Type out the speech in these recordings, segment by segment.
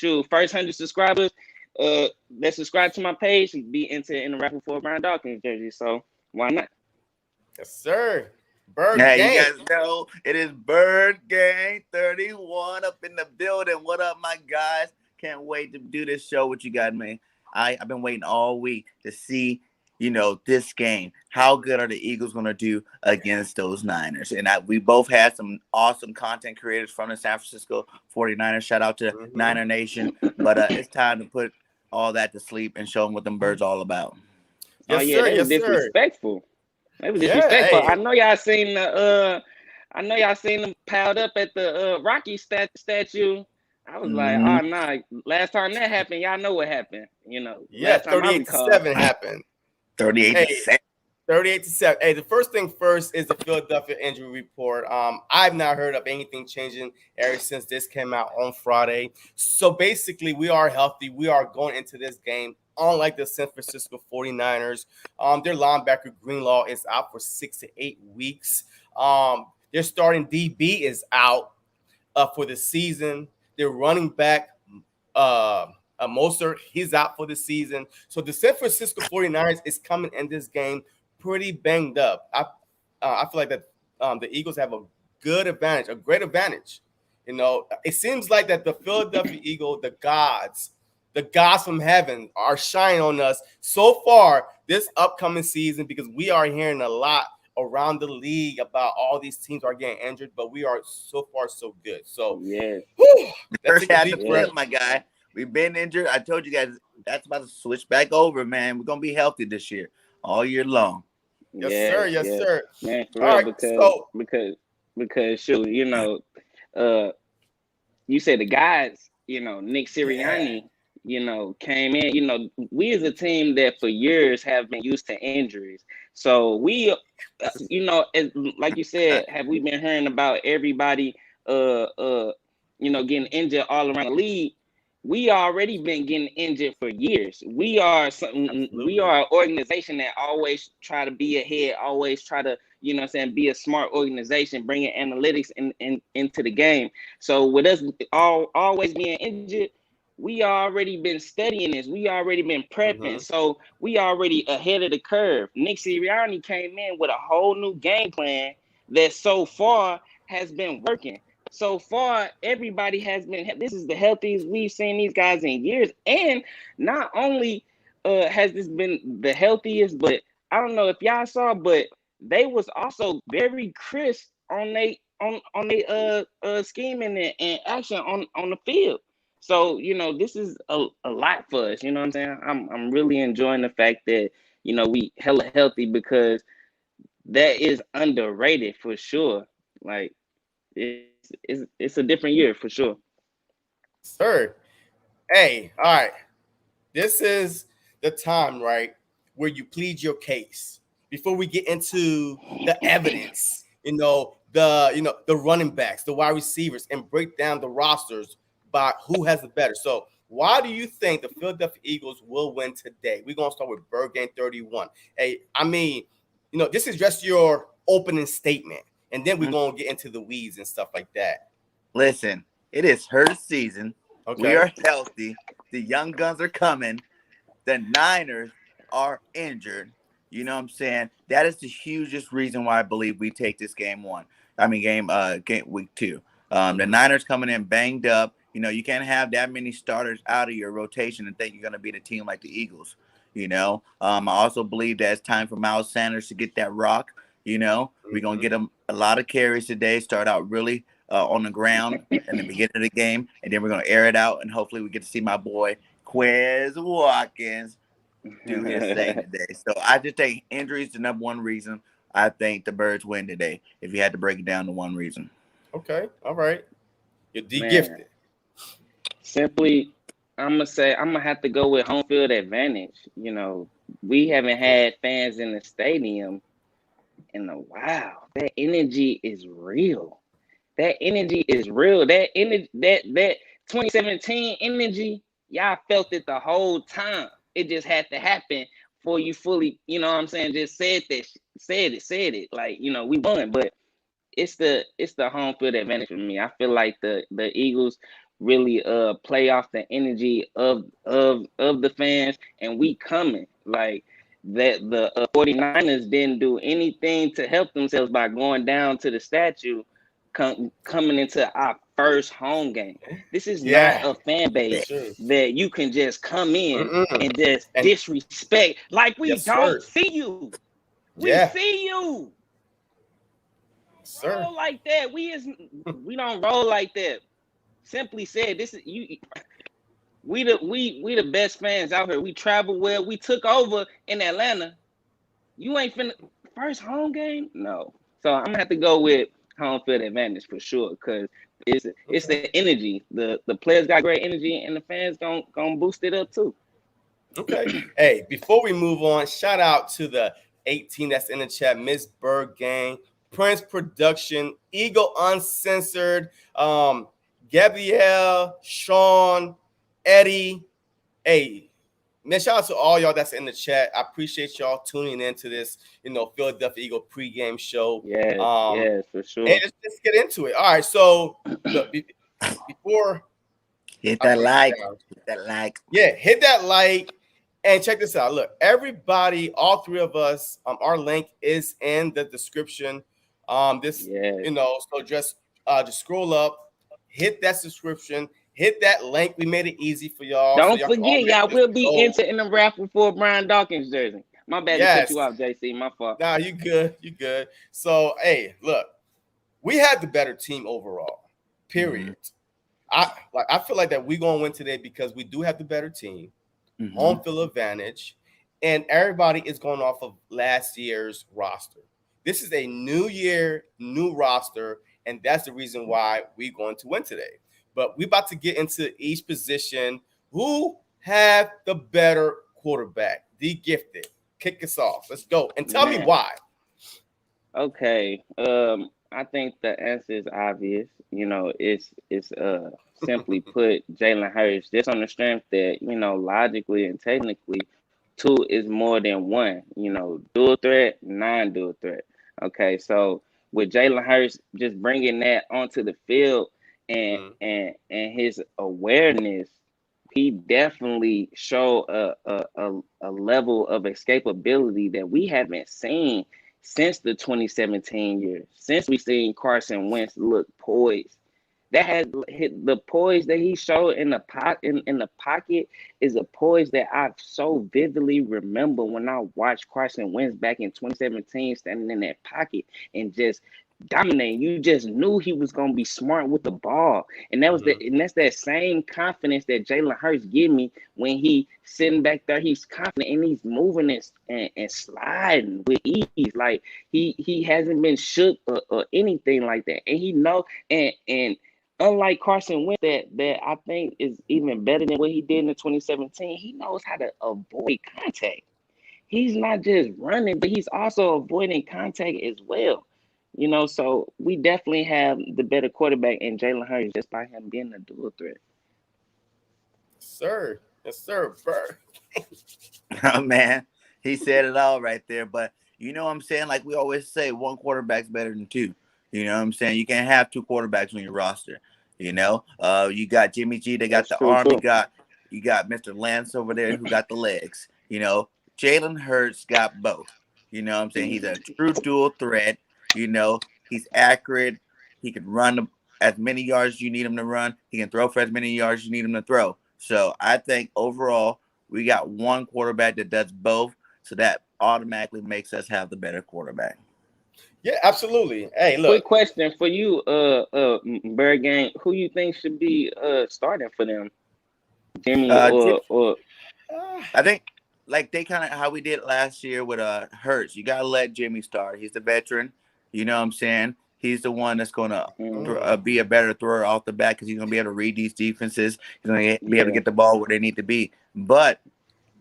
shoot, first 100 subscribers that subscribe to my page be entered in the raffle for a Brian Dawkins jersey. So why not? Yes, sir. Bird Hey, Gang. you guys know it is BIRDGANG31 up in the building. What up, my guys? Can't wait to do this show with you guys, man. I've been waiting all week to see, this game. How good are the Eagles going to do against those Niners? And we both had some awesome content creators from the San Francisco 49ers. Shout out to Niner Nation. But it's time to put all that to sleep and show them what them birds all about. Yes, sir. They Yes, was disrespectful. They was disrespectful. Hey. I know y'all seen them piled up at the Rocky statue. I was like, oh nah. Last time that happened, y'all know what happened. Yeah, last time 38-7 happened. 38-7. 38-7. Hey, the first thing first is the Philadelphia injury report. I've not heard of anything changing ever since this came out on Friday. So basically, we are healthy. We are going into this game. Unlike the San Francisco 49ers, their linebacker Greenlaw is out for 6 to 8 weeks. Their starting DB is out for the season. Their running back, Mostert, he's out for the season. So the San Francisco 49ers is coming in this game pretty banged up. I feel like that the Eagles have a great advantage. It seems like that the Philadelphia Eagles, the gods from heaven are shining on us so far this upcoming season, because we are hearing a lot around the league about all these teams are getting injured, but we are so far so good. So yeah, first half of the my guy. We've been injured. I told you guys that's about to switch back over, man. We're gonna be healthy this year, all year long. Yes, sir. Yes, sir. Man, for all real, right, because shoot, you said the guys, Nick Sirianni, came in. We as a team that for years have been used to injuries. So we, like you said, have we been hearing about everybody, getting injured all around the league? We already been getting injured for years. We are an organization that always try to be ahead, always try to, be a smart organization, bringing analytics into the game. So with us always being injured, we already been studying this. We already been prepping. So we already ahead of the curve. Nick Sirianni came in with a whole new game plan that so far has been working. So far, everybody has been. This is the healthiest we've seen these guys in years. And not only has this been the healthiest, but I don't know if y'all saw, but they was also very crisp on they scheming and action on the field. So this is a lot for us. You know what I'm saying? I'm really enjoying the fact that we hella healthy, because that is underrated for sure. Like it's a different year for sure. Sir, hey, all right. This is the time, right, where you plead your case before we get into the evidence. The running backs, the wide receivers, and break down the rosters by who has the better. So, why do you think the Philadelphia Eagles will win today? We're gonna start with BIRDGANG31. Hey, this is just your opening statement. And then we're going to get into the weeds and stuff like that. Listen, it is her season. Okay. We are healthy. The young guns are coming. The Niners are injured. You know what I'm saying? That is the hugest reason why I believe we take this game week 2. The Niners coming in banged up. You can't have that many starters out of your rotation and think you're going to beat a team like the Eagles. I also believe that it's time for Miles Sanders to get that rock. We're going to get him a lot of carries today, start out really on the ground in the beginning of the game, and then we're going to air it out, and hopefully we get to see my boy Quez Watkins do his thing today. So I just think injury is the number one reason I think the Birds win today, if you had to break it down to one reason. Okay, all right. You're DeeGifted. Simply, I'm going to have to go with home field advantage. We haven't had fans in the stadium in a while. That energy is real. That 2017 energy, y'all felt it the whole time. It just had to happen for you fully, just said it. Like, we won, but it's the home field advantage for me. I feel like the Eagles, really play off the energy of the fans, and we coming like that. The 49ers didn't do anything to help themselves by going down to the statue coming into our first home game. This is not a fan base that you can just come in and just disrespect like we don't see you. We see you. Sir. Roll like that. We don't roll like that. Simply said, this is you. We the best fans out here. We travel well. We took over in Atlanta. You ain't finna first home game? No. So I'm gonna have to go with home field advantage for sure, because it's the energy. The players got great energy, and the fans gonna boost it up too. Okay. Hey, before we move on, shout out to the 18 that's in the chat, Miss BIRDGANG, Prince Production, Eagle Uncensored, Gabrielle, Sean, Eddie. Hey, man, shout out to all y'all that's in the chat. I appreciate y'all tuning into this, Philadelphia Eagle pregame show. Yeah, for sure. And let's get into it. All right, so look, before hit that like. Yeah, hit that like. And check this out. Look, everybody, all three of us, our link is in the description. So just scroll up, hit that subscription, hit that link. We made it easy for y'all. Don't forget, y'all will be entered in the raffle for a Brian Dawkins jersey. My bad to cut you off, JC. My fault. Nah, you good. You good. So, hey, look, we had the better team overall. Period. I feel like that we're gonna win today because we do have the better team. Home field advantage, and everybody is going off of last year's roster. This is a new year, new roster, and that's the reason why we're going to win today. But we're about to get into each position. Who have the better quarterback? DeeGifted, kick us off. Let's go and tell me why. Okay, I think the answer is obvious. It's simply put, Jalen Hurts, just on the strength that, logically and technically, 2 is more than 1. Dual threat, non-dual threat. Okay, so with Jalen Hurts just bringing that onto the field and his awareness, he definitely showed a level of escapability that we haven't seen since the 2017 year, since we seen Carson Wentz look poised. That had hit the poise that he showed in the pocket is a poise that I so vividly remember when I watched Carson Wentz back in 2017 standing in that pocket and just dominating. You just knew he was gonna be smart with the ball, and that's that same confidence that Jalen Hurts give me when he sitting back there. He's confident and he's moving and sliding with ease. Like he hasn't been shook or anything like that, and he know and. Unlike Carson Wentz, that I think is even better than what he did in 2017, he knows how to avoid contact. He's not just running, but he's also avoiding contact as well. So we definitely have the better quarterback in Jalen Hurts just by him being a dual threat. Sir. Yes, sir. Bird. Oh, man. He said it all right there. But you know what I'm saying? Like we always say, one quarterback's better than 2. You know what I'm saying? You can't have 2 quarterbacks on your roster. You got Jimmy G, they got the arm. You got Mr. Lance over there who got the legs. Jalen Hurts got both. You know what I'm saying? He's a true dual threat. He's accurate. He can run as many yards as you need him to run. He can throw for as many yards as you need him to throw. So I think overall we got one quarterback that does both. So that automatically makes us have the better quarterback. Yeah, absolutely. Hey, look. Quick question for you, BirdGang. Who you think should be starting for them? Jimmy or I think like they kind of how we did last year with Hurts. You gotta let Jimmy start. He's the veteran. You know what I'm saying? He's the one that's gonna be a better thrower off the bat because he's gonna be able to read these defenses. He's gonna be able to get the ball where they need to be. But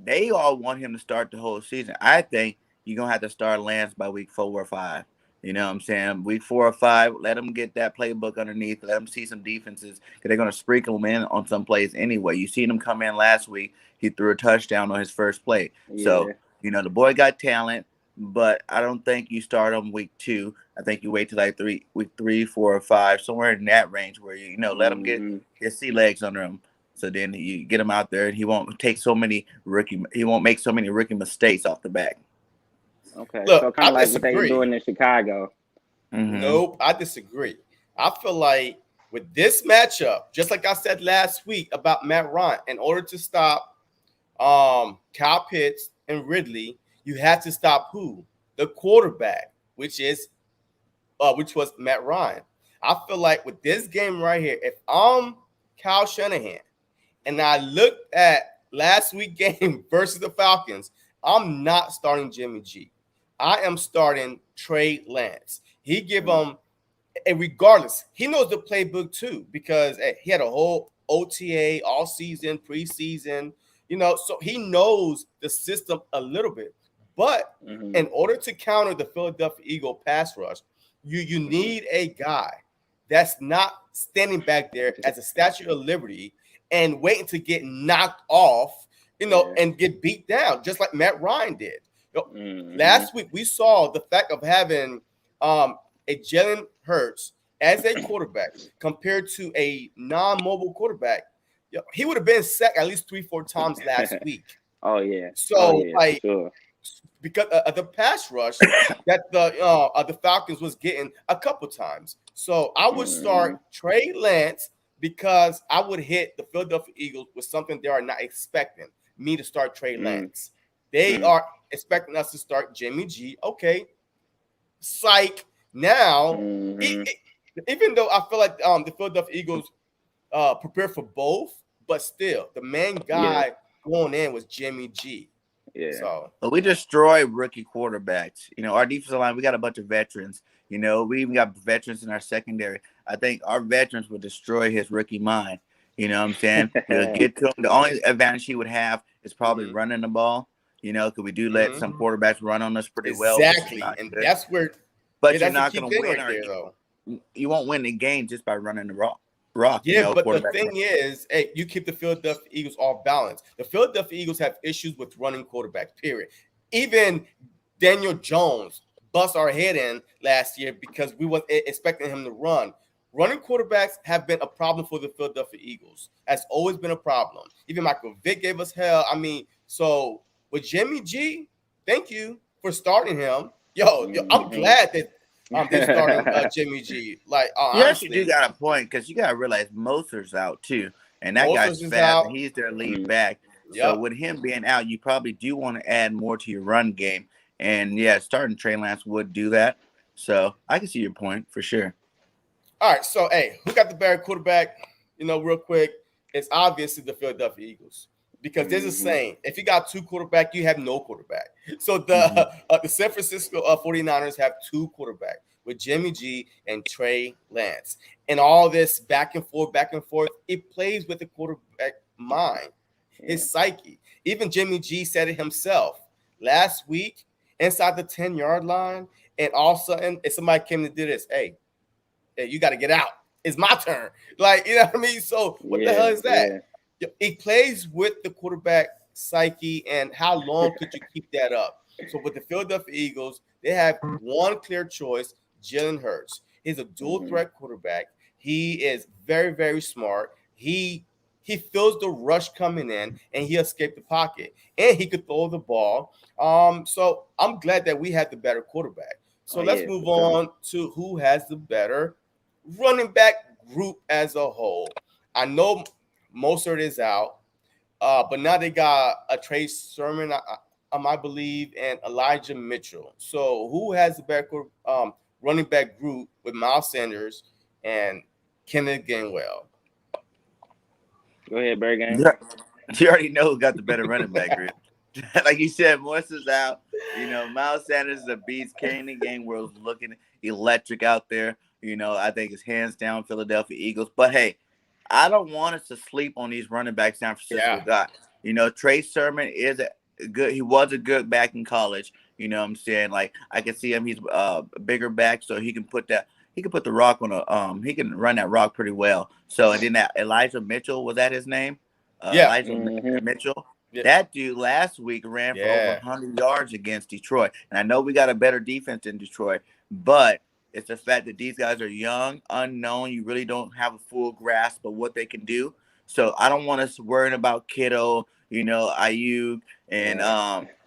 they all want him to start the whole season. I think you're gonna have to start Lance by week 4 or 5. You know what I'm saying? Week 4 or 5, let them get that playbook underneath. Let them see some defenses because they're going to sprinkle them in on some plays anyway. You seen him come in last week. He threw a touchdown on his first play. Yeah. So, the boy got talent. but I don't think you start on week 2. I think you wait till like week 3, 4, or 5, somewhere in that range where let him get his sea legs under him. So then you get him out there, and he won't make so many rookie mistakes off the back. Okay, Look, so kind I of like what they disagree. doing in Chicago. Nope, I disagree. I feel like with this matchup, just like I said last week about Matt Ryan, in order to stop Kyle Pitts and Ridley, you had to stop who? The quarterback, which was Matt Ryan. I feel like with this game right here, if I'm Kyle Shanahan and I looked at last week's game versus the Falcons, I'm not starting Jimmy G. I am starting Trey Lance. He give him, and regardless, he knows the playbook too, because he had a whole OTA all season, preseason, so he knows the system a little bit. But in order to counter the Philadelphia Eagle pass rush, you need a guy that's not standing back there as a Statue of Liberty and waiting to get knocked off, and get beat down, just like Matt Ryan did. Last week we saw the fact of having a Jalen Hurts as a quarterback compared to a non-mobile quarterback. He would have been sacked at least 3-4 times last week. Oh yeah. So sure. Because of the pass rush that the Falcons was getting a couple times. So I would start Trey Lance because I would hit the Philadelphia Eagles with something they are not expecting me to start Trey Lance. They are expecting us to start Jimmy G. Okay, psych. Now, even though I feel like the Philadelphia Eagles prepare for both, but still, the main guy going in was Jimmy G. Yeah. So, but we destroy rookie quarterbacks. Our defensive line, we got a bunch of veterans. We even got veterans in our secondary. I think our veterans would destroy his rookie mind. You know what I'm saying? Get to him. The only advantage he would have is probably running the ball. Because we do let some quarterbacks run on us pretty well. Exactly, and that's where. But you're not going to win. Right there, though. You won't win the game just by running the rock. Yeah, but the thing is, you keep the Philadelphia Eagles off balance. The Philadelphia Eagles have issues with running quarterbacks, period. Even Daniel Jones bust our head in last year because we was expecting him to run. Running quarterbacks have been a problem for the Philadelphia Eagles. Has always been a problem. Even Michael Vick gave us hell. I mean, so with Jimmy G, thank you for starting him. Yo, I'm glad that they're starting Jimmy G. Like, you actually do got a point because you got to realize Mosert's out too, and that guy's fast. And he's their lead back. So with him being out, you probably do want to add more to your run game. And starting Trey Lance would do that. So I can see your point for sure. All right, so who got the better quarterback? Real quick, it's obviously the Philadelphia Eagles. Because there's a saying, if you got two quarterbacks, you have no quarterback. So the San Francisco 49ers have two quarterbacks with Jimmy G and Trey Lance. And all this back and forth, it plays with the quarterback mind, his psyche. Even Jimmy G said it himself last week inside the 10-yard line. And all of a sudden, if somebody came to do this, hey, you got to get out. It's my turn. Like, you know what I mean? So what the hell is that? Yeah. It plays with the quarterback psyche and how long could you keep that up? So with the Philadelphia Eagles, they have one clear choice, Jalen Hurts. He's a dual threat quarterback. He is very, very smart. He feels the rush coming in and he escaped the pocket and he could throw the ball. So I'm glad that we had the better quarterback. So let's move on to who has the better running back group as a whole. I know Mostert is out, but now they got a Trey Sermon, I believe, and Elijah Mitchell. So who has the better running back group with Miles Sanders and Kenneth Gainwell? Go ahead, Birdgang. You already know who got the better running back group. Like you said, Morris's out. Miles Sanders is a beast. Kenneth Gainwell's looking electric out there. I think it's hands down Philadelphia Eagles. But hey, I don't want us to sleep on these running backs San Francisco got. Trey Sermon is he was a good back in college. You know what I'm saying? Like I can see him, he's a bigger back, so he can put the rock on he can run that rock pretty well. So and then that Elijah Mitchell, was that his name? Elijah Mitchell. Yeah. That dude last week ran for over 100 yards against Detroit. And I know we got a better defense in Detroit, but it's the fact that these guys are young, unknown. You really don't have a full grasp of what they can do. So I don't want us worrying about Kittle, Ayuk and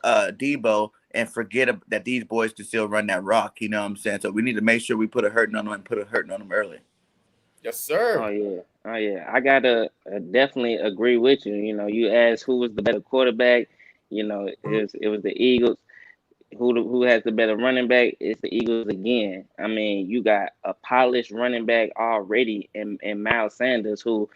Debo, and forget that these boys can still run that rock. You know what I'm saying? So we need to make sure we put a hurting on them and put a hurting on them early. Yes, sir. Oh yeah. I gotta definitely agree with you. You asked who was the better quarterback. It was the Eagles. Who has the better running back? It's the Eagles again. I mean, you got a polished running back already in Miles Sanders, who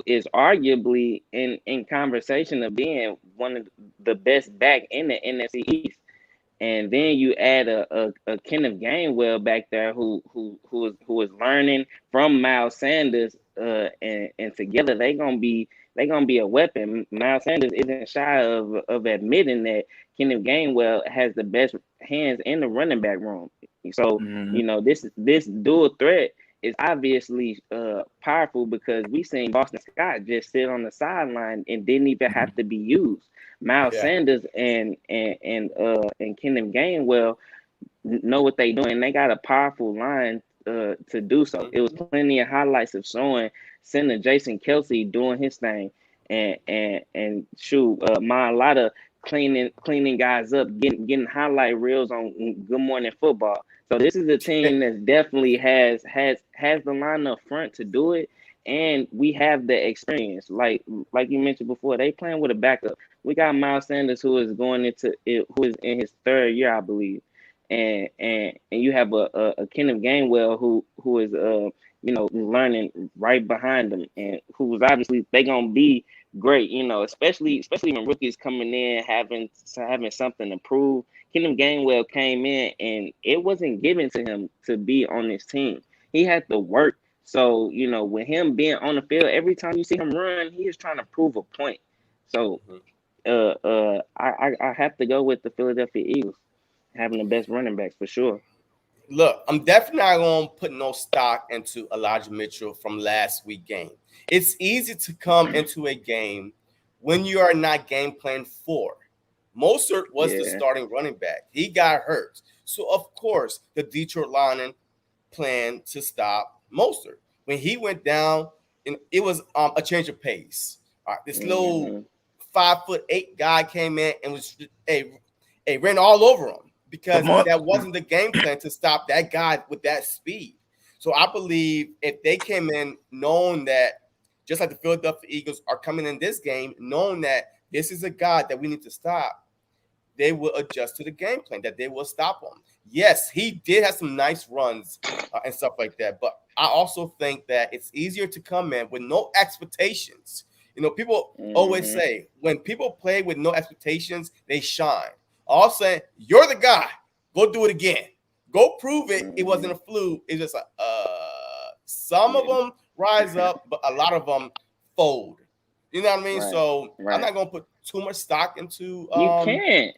is arguably in conversation of being one of the best back in the NFC East. And then you add a Kenneth Gainwell back there who is learning from Miles Sanders, and together they're gonna be a weapon. Miles Sanders isn't shy of admitting that Kenneth Gainwell has the best hands in the running back room. So this dual threat is obviously powerful, because we seen Boston Scott just sit on the sideline and didn't even have to be used. Miles Sanders and Kenneth Gainwell know what they doing. They got a powerful line to do so. It was plenty of highlights of showing center Jason Kelsey doing his thing, and shoot, Mailata cleaning guys up, getting highlight reels on Good Morning Football. So this is a team that definitely has the line up front to do it, and we have the experience. Like you mentioned before, they playing with a backup. We got Miles Sanders, who is going into it, who is in his third year, I believe, and you have a Kenneth Gainwell who is learning right behind them, and who's obviously they gonna be great, especially when rookies coming in having something to prove. Kenneth Gainwell came in and it wasn't given to him to be on this team. He had to work. So, with him being on the field, every time you see him run, he is trying to prove a point. So I have to go with the Philadelphia Eagles having the best running backs for sure. Look, I'm definitely not going to put no stock into Elijah Mitchell from last week's game. It's easy to come into a game when you are not game plan for. Mostert was the starting running back. He got hurt. So, of course, the Detroit Lions planned to stop Mostert. When he went down, it was a change of pace. All right, this little 5'8" guy came in and was ran all over him, because that wasn't the game plan to stop that guy with that speed. So I believe if they came in knowing that, just like the Philadelphia Eagles are coming in this game, knowing that this is a guy that we need to stop, they will adjust to the game plan, that they will stop him. Yes, he did have some nice runs and stuff like that, but I also think that it's easier to come in with no expectations. People always say when people play with no expectations, they shine. All saying, you're the guy. Go do it again. Go prove it. It wasn't a fluke. It's just like some of them rise up, but a lot of them fold. You know what I mean? Right. So I'm not gonna put too much stock into you can't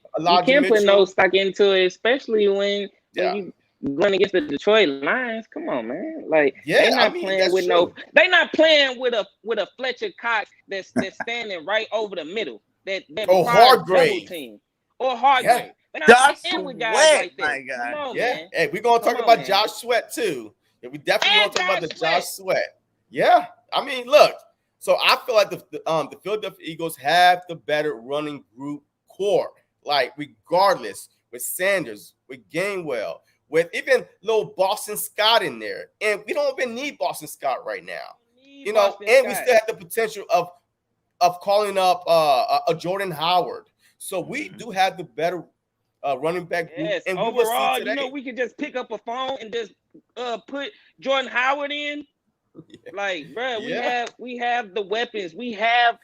put no stock into it, especially when you going against the Detroit Lions. Come on, man. Like they're not playing with they're not playing with a Fletcher Cox that's standing right over the middle. That Hargrave team. Or Hargrave. They're not playing with guys like that. My God. Come on, man. Hey, we're gonna talk about Josh Sweat too. Yeah, we definitely gonna talk about the Josh Sweat. Yeah, I mean, look. So I feel like the Philadelphia Eagles have the better running group core. Like regardless, with Sanders, with Gainwell, with even little Boston Scott in there, and we don't even need Boston Scott right now. We still have the potential of calling up a Jordan Howard. So we do have the better running back group. Yes, and overall, we could just pick up a phone and just put Jordan Howard in. Yeah. Like, bro, we have the weapons. We have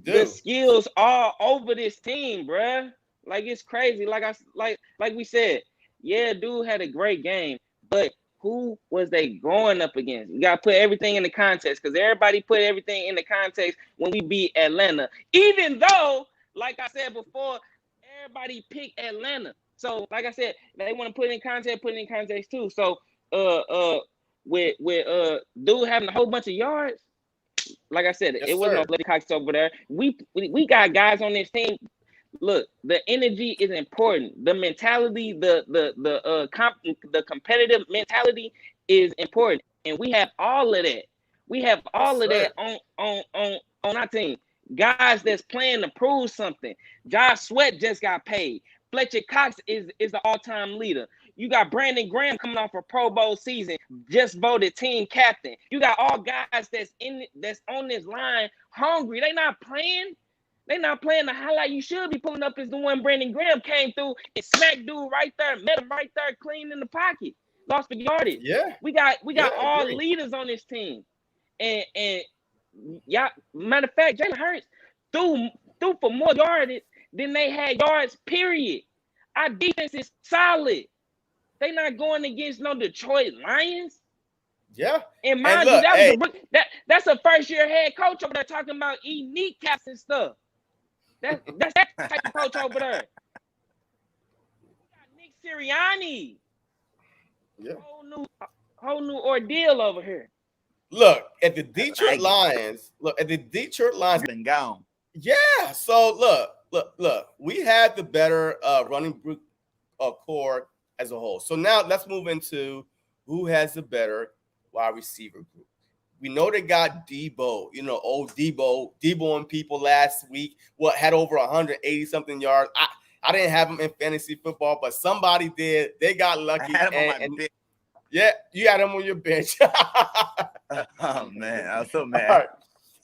the skills all over this team, bro. Like, it's crazy. Like we said, dude had a great game, but who was they going up against? You got to put everything in the context, because everybody put everything in the context when we beat Atlanta. Even though, like I said before, everybody picked Atlanta. So, like I said, they want to put it in context too. So, with dude having a whole bunch of yards, like I said, Yes, it wasn't no sir. bloody cocks over there. We got guys on this team. Look, the energy is important. The mentality, the competitive mentality is important, and we have all of that. We have all of that on our team. Guys that's playing to prove something. Josh Sweat just got paid. Fletcher Cox is the all-time leader. You got Brandon Graham coming off a Pro Bowl season, just voted team captain. You got all guys that's on this line hungry. They not playing. They not playing. The highlight you should be pulling up is the one Brandon Graham came through and smacked dude right there, met him right there, clean in the pocket, lost for yardage. Yeah. We got all agree. leaders on this team, and yeah. Matter of fact, Jalen Hurts threw for more yardage than they had yards. Period. Our defense is solid. They not going against no Detroit Lions. Yeah. And mind you, that's a first-year head coach over there talking about eating kneecaps and stuff. That's that type of coach over there. We got Nick Sirianni. Yeah. Whole new ordeal over here. Look at the Detroit Lions. Been gone. Yeah. So look. We had the better running core as a whole. So now let's move into who has the better wide receiver group. We know they got Debo, old Debo and people last week, had over 180 something yards. I didn't have him in fantasy football, but somebody did. They got lucky. I had him on my bench. Yeah, you had him on your bench. Oh man, I was so mad. Right.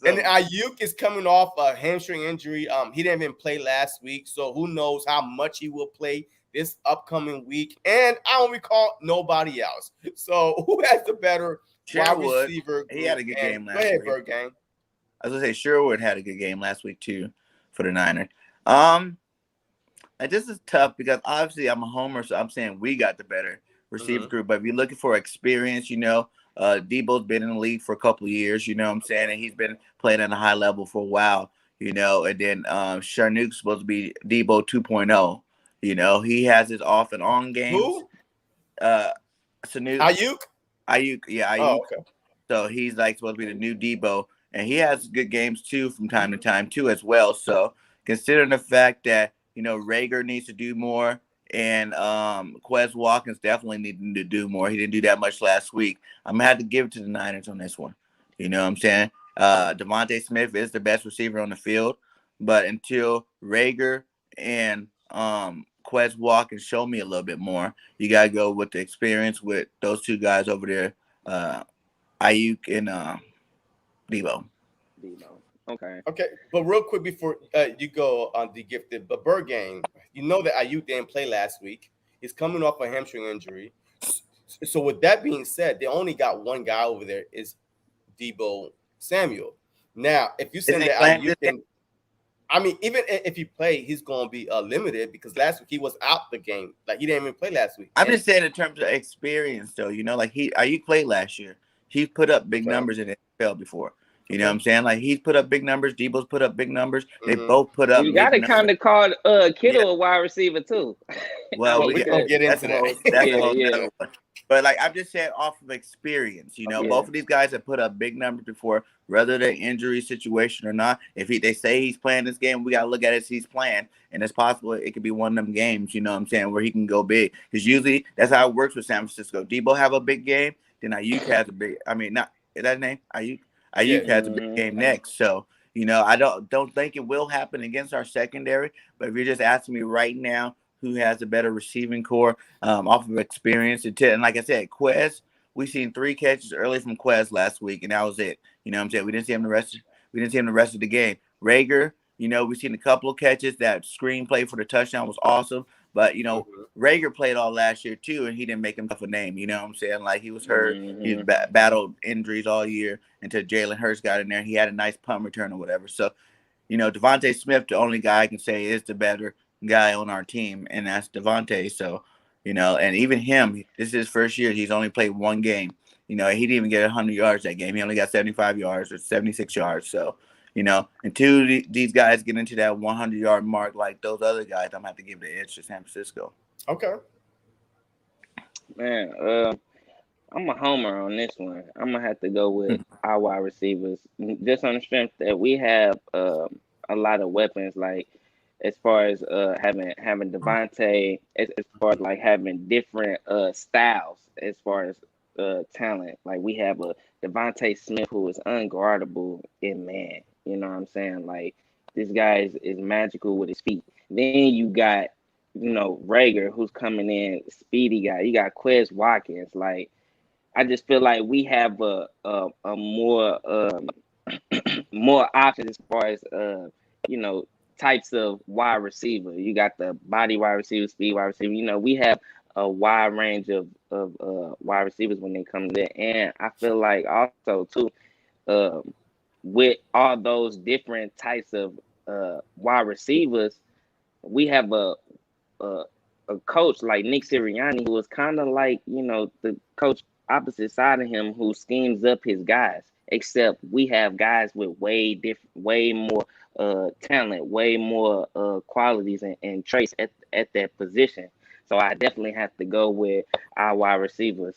And Ayuk is coming off a hamstring injury. He didn't even play last week, so who knows how much he will play this upcoming week. And I don't recall nobody else. So who has the better wide receiver group? He had a good game last week. week. Birdgang. I was gonna say Sherwood had a good game last week too for the Niners. And this is tough because obviously I'm a homer, so I'm saying we got the better receiver group. But if you're looking for experience, Debo's been in the league for a couple of years, you know what I'm saying? And he's been playing at a high level for a while, and then Charnook's supposed to be Debo 2.0. He has his off and on games. Who? Ayuk? Ayuk, yeah, Ayuk. Oh, okay. So he's like supposed to be the new Debo. And he has good games too from time to time too as well. So considering the fact that, Rager needs to do more and Quez Watkins definitely needing to do more. He didn't do that much last week. I'm going to have to give it to the Niners on this one. You know what I'm saying? Devontae Smith is the best receiver on the field. But until Rager and Quez Watkins show me a little bit more, you got to go with the experience with those two guys over there, Ayuk and Debo. Okay. But real quick before you go on DeeGifted, but Birdgang, you know that Ayuk didn't play last week. He's coming off a hamstring injury. So with that being said, they only got one guy over there is Debo Samuel. Now, if you say that Ayuk didn't, even if he play, he's going to be limited because last week he was out the game. Like he didn't even play last week. I'm just saying in terms of experience, though. Like Ayuk played last year. He put up big numbers in the NFL before. You know what I'm saying? Like he's put up big numbers. Debo's put up big numbers. They both put up. You got to kind of call Kittle a wide receiver too. Well, we can get into that. That's a whole other one. But like I'm just saying off of experience, both of these guys have put up big numbers before, whether they're injury situation or not. If they say he's playing this game, we gotta look at it as he's playing, and it's possible it could be one of them games. You know what I'm saying, where he can go big. Because usually that's how it works with San Francisco. Debo have a big game, then Ayuk has a big. Not is that his name? Ayuk. Ayuk has a big game next. So, I don't think it will happen against our secondary. But if you're just asking me right now who has a better receiving core off of experience, and like I said, Quez, we seen 3 catches early from Quez last week, and that was it. You know what I'm saying? We didn't see him the rest of the game. Rager, we seen a couple of catches. That screenplay for the touchdown was awesome. But, Rager played all last year, too, and he didn't make himself a name. You know what I'm saying? Like, he was hurt. He battled injuries all year until Jalen Hurts got in there. He had a nice punt return or whatever. So, Devontae Smith, the only guy I can say is the better guy on our team, and that's Devontae. So, and even him, this is his first year. He's only played one game. He didn't even get 100 yards that game. He only got 75 yards or 76 yards. So, until these guys get into that 100-yard mark like those other guys, I'm going to have to give the edge to San Francisco. Okay. Man, I'm a homer on this one. I'm gonna have to go with our wide receivers, just on the strength that we have a lot of weapons. Like as far as having Devontae, as far as like having different styles, as far as talent. Like we have a Devontae Smith who is unguardable in man. You know what I'm saying? Like this guy is magical with his feet. Then you got Rager who's coming in, speedy guy. You got Quez Watkins, like. I just feel like we have a more more options as far as types of wide receiver. You got the body wide receiver, speed wide receiver. We have a wide range of wide receivers when they come there, and I feel like also too with all those different types of wide receivers, we have a a coach like Nick Sirianni, who was kind of like, the coach opposite side of him who schemes up his guys. Except we have guys with way more talent, way more qualities and traits at that position. So I definitely have to go with our wide receivers,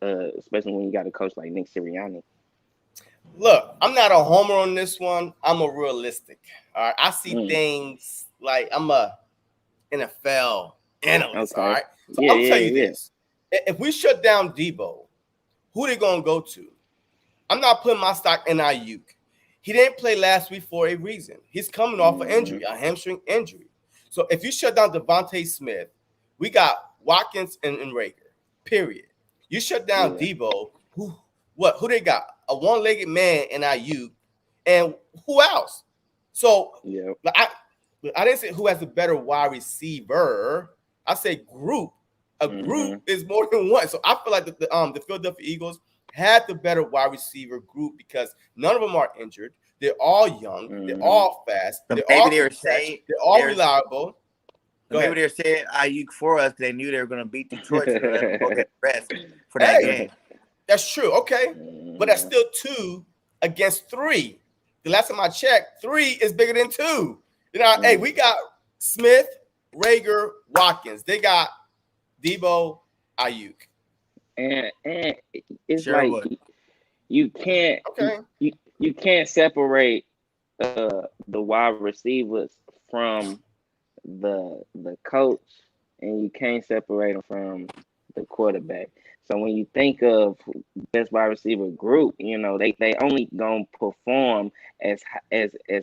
especially when you got a coach like Nick Sirianni. Look, I'm not a homer on this one. I'm a realistic. All right, I see things like I'm a NFL analyst. Okay. All right, so Yeah, I'll tell you yeah. this: if we shut down Debo, who they gonna go to? I'm not putting my stock in Ayuk. He didn't play last week for a reason. He's coming off an injury, a hamstring injury. So if you shut down Devontae Smith, we got Watkins and Rager. Period. You shut down Debo. Who they got? A one-legged man in Ayuk, and who else? So I didn't say who has a better wide receiver. I say group. A group is more than one. So I feel like the Philadelphia Eagles had the better wide receiver group because none of them are injured. They're all young. They're all fast. They're all reliable. Maybe they're saying Ayuk for us. They knew they were going to beat Detroit, so they let them go get rest for that game. That's true. Okay, but that's still 2 against 3. The last time I checked, 3 is bigger than 2. Hey, we got Smith, Rager, Watkins. They got Debo, Ayuk. And it's you can't you can't separate the wide receivers from the coach, and you can't separate them from the quarterback. So when you think of best wide receiver group, they only gonna perform as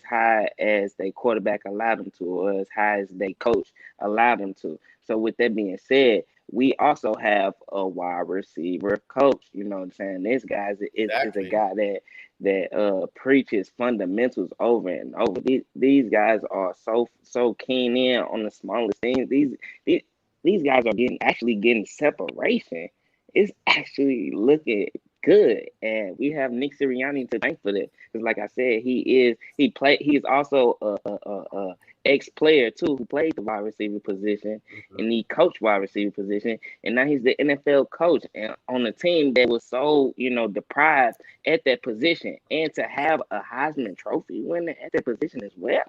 high as their quarterback allowed them to, or as high as their coach allowed them to. So with that being said, we also have a wide receiver coach. You know what I'm saying? This guy is a guy that preaches fundamentals over and over. These guys are so keen in on the smallest things. These guys are actually getting separation. It's actually looking good, and we have Nick Sirianni to thank for that. Because, like I said, he's also a ex-player too, who played the wide receiver position and he coached wide receiver position, and now he's the NFL coach and on a team that was so deprived at that position, and to have a Heisman Trophy winner at that position as well.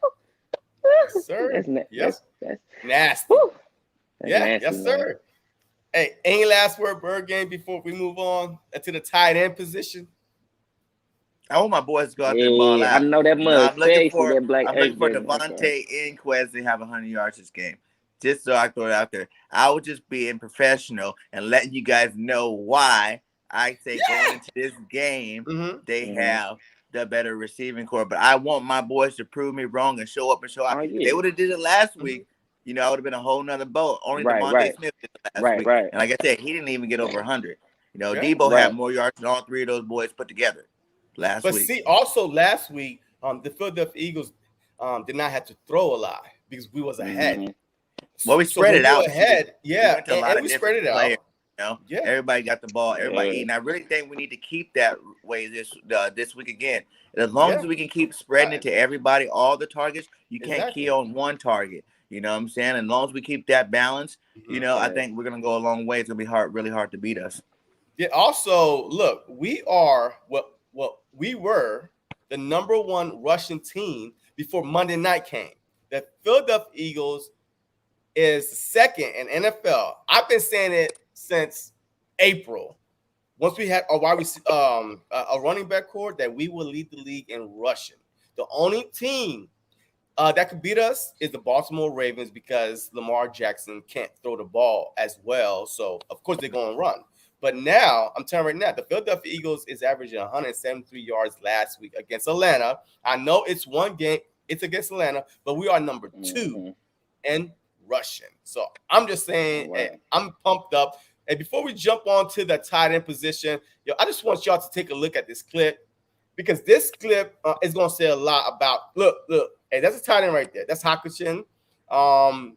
Yes, sir. That's nasty. Whew. Nasty, yes, sir. Man. Hey, any last word, Bird Gang, before we move on to the tight end position? I want my boys to go out there and ball out. I know that much. I'm looking for Devontae and Quez to have 100 yards this game. Just so I throw it out there. I would just be professional and letting you guys know why I say going into this game, they have the better receiving core. But I want my boys to prove me wrong and show up and show out. If they would have did it last week, I would have been a whole nother boat. Only Devontae Smith did it last week. And like I said, he didn't even get over 100. Debo had more yards than all 3 of those boys put together last week. But see, also last week, the Philadelphia Eagles did not have to throw a lot because we was ahead. Well, we spread it out. Ahead, and we spread it out. Everybody got the ball. Everybody eating. I really think we need to keep that way this week again. As long as we can keep spreading it to everybody, all the targets, you can't key on one target. You know what I'm saying? As long as we keep that balance, I think we're gonna go a long way. It's gonna be really hard to beat us. Yeah. Also, look, we are we were the number 1 rushing team before Monday night came. The Philadelphia Eagles is second in NFL. I've been saying it since April. once we had a a running back core, that we will lead the league in rushing. The only team that could beat us is the Baltimore Ravens because Lamar Jackson can't throw the ball as well. So, of course, they're going to run. But now, I'm telling you right now, the Philadelphia Eagles is averaging 173 yards last week against Atlanta. I know it's one game. It's against Atlanta, but we are number 2 in rushing. So, I'm just saying, hey, I'm pumped up. And before we jump on to the tight end position, I just want y'all to take a look at this clip because this clip is going to say a lot about, look. Hey, that's a tight end right there. That's Hawkinson. Goddard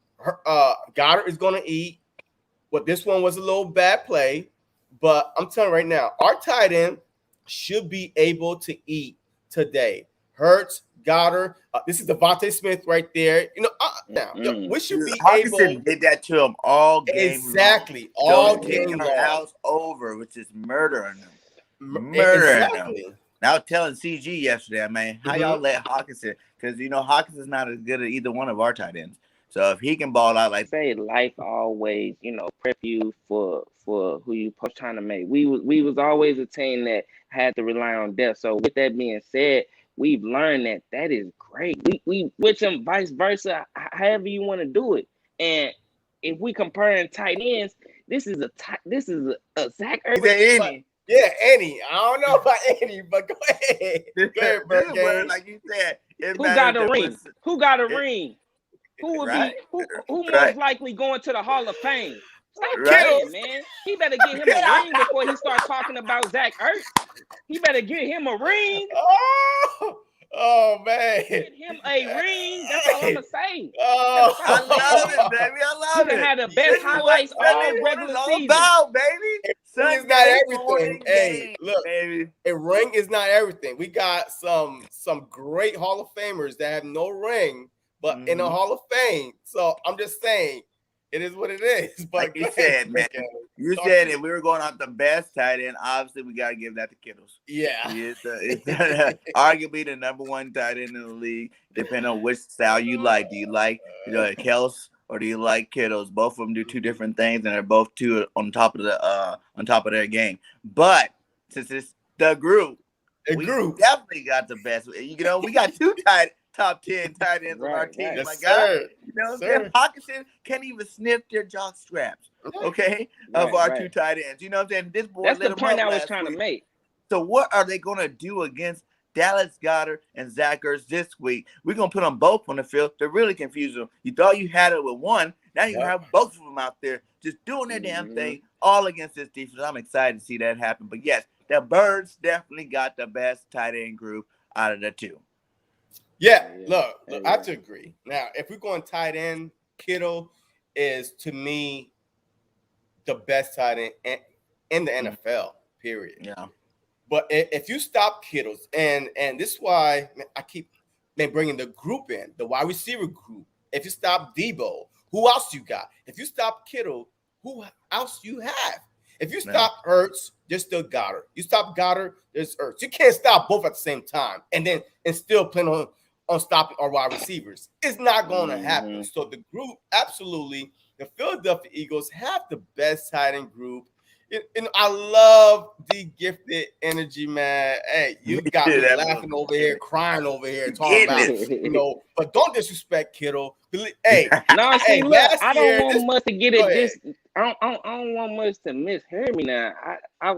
is going to eat. But this one was a little bad play. But I'm telling you right now, our tight end should be able to eat today. Hurts, Goddard. This is Devontae Smith right there. We should be Hawkinson able. Did that to him all game. Exactly. Long. All so game long. Our house over, which is murdering them. Exactly. Them. Now, I was telling CG yesterday, man, how y'all let Hawkinson, because Hawkinson's not as good at either one of our tight ends. So if he can ball out like say, life always, prep you for who you trying to make. We was always a team that had to rely on depth. So with that being said, we've learned that is great. We with them vice versa, however you want to do it. And if we comparing tight ends, this is a Zach Ertz. Yeah, Annie. I don't know about Annie, but go ahead. Go ahead, BIRDGANG. Like you said, who got a ring? Who got a ring? Who would be most likely going to the Hall of Fame? Stop kidding, man. He better get him a ring before he starts talking about Zach Ertz. He better get him a ring. Oh man. Get him a ring. That's all I'm gonna say. I love it, baby. I love it. You can have the best highlights all regular season. About, baby. Ring is not everything. Hey, look, baby. A ring is not everything. We got some great Hall of Famers that have no ring, but in the Hall of Fame. So I'm just saying, it is what it is. But like you said, man. You said if we were going out the best tight end, obviously we got to give that to Kittles. Yeah. It's arguably the number 1 tight end in the league, depending on which style you like. Do you like Kels or do you like Kittles? Both of them do 2 different things, and they're both 2 on top of their game. But since it's the group, we definitely got the best. We got 2 top 10 tight ends on our team. Yes, my God, sir. Hawkinson can't even sniff their jock straps. Okay, of our 2 tight ends. You know what I'm saying? This boy. That's the point I was trying to make. So what are they gonna do against Dallas Goedert and Zach Ertz this week? We're gonna put them both on the field to really confuse them. You thought you had it with one, now you have both of them out there just doing their damn thing, all against this defense. I'm excited to see that happen. But yes, the Birds definitely got the best tight end group out of the 2. Yeah, look, I have to agree. Now, if we're going tight end, Kittle is, to me, the best tight end in the NFL, period. Yeah. But if you stop Kittles, and this is why I keep bringing the group in, the wide receiver group. If you stop Debo, who else you got? If you stop Kittle, who else you have? If you stop Ertz, there's still Goddard. You stop Goddard, there's Ertz. You can't stop both at the same time and still plan on stopping our wide receivers. It's not going to happen. So the group, absolutely, the Philadelphia Eagles have the best tight end group. And I love DeeGifted energy, man. Hey, you got me laughing over here, crying over here, talking about, but don't disrespect Kittle. Hey, no, see, look, I don't want much to get it. This, I don't want much to mishear me now. I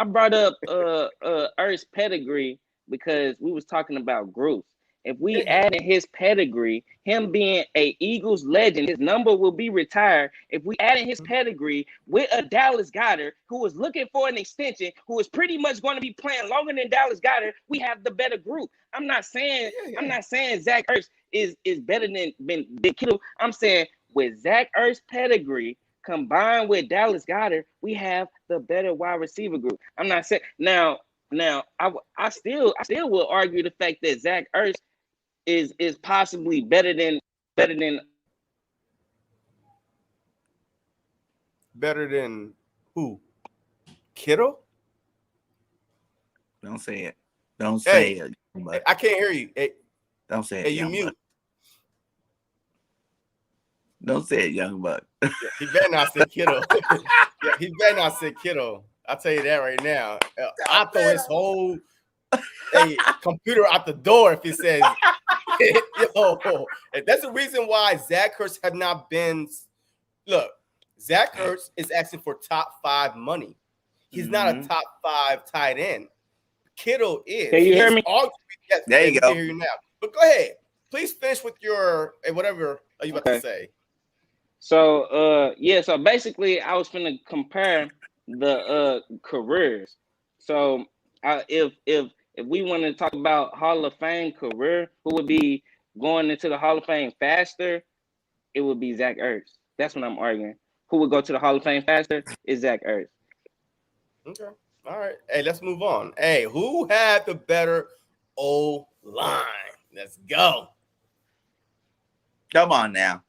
brought up Ertz pedigree because we was talking about groups. If we add in his pedigree, him being a Eagles legend, his number will be retired. If we add in his pedigree with a Dallas Goedert who was looking for an extension, who is pretty much going to be playing longer than Dallas Goedert, we have the better group. I'm not saying Zach Ertz is better than Kittle. I'm saying with Zach Ertz pedigree combined with Dallas Goedert, we have the better wide receiver group. I'm not saying now I still will argue the fact that Zach Ertz is possibly better than who? Kittle? Don't say it. Don't say it. I can't hear you. Hey, don't say it. Hey, you mute. Don't say it, young buck. He better not say Kittle. Yeah, he better not say Kittle. I'll tell you that right now. I'll throw his whole computer out the door if he says, yo. And that's the reason why Zach Ertz have not been. Look, Zach Ertz is asking for top 5 money. He's not a top 5 tight end. Kittle is. Can you hear me? Yes, there you go. Can hear you now. But go ahead. Please finish with your whatever are you about to say. So so basically I was finna compare the careers. So if we want to talk about Hall of Fame career, who would be going into the Hall of Fame faster? It would be Zach Ertz. That's what I'm arguing. Who would go to the Hall of Fame faster? Is Zach Ertz. Okay. All right. Hey, let's move on. Hey, who had the better O-line? Let's go. Come on now.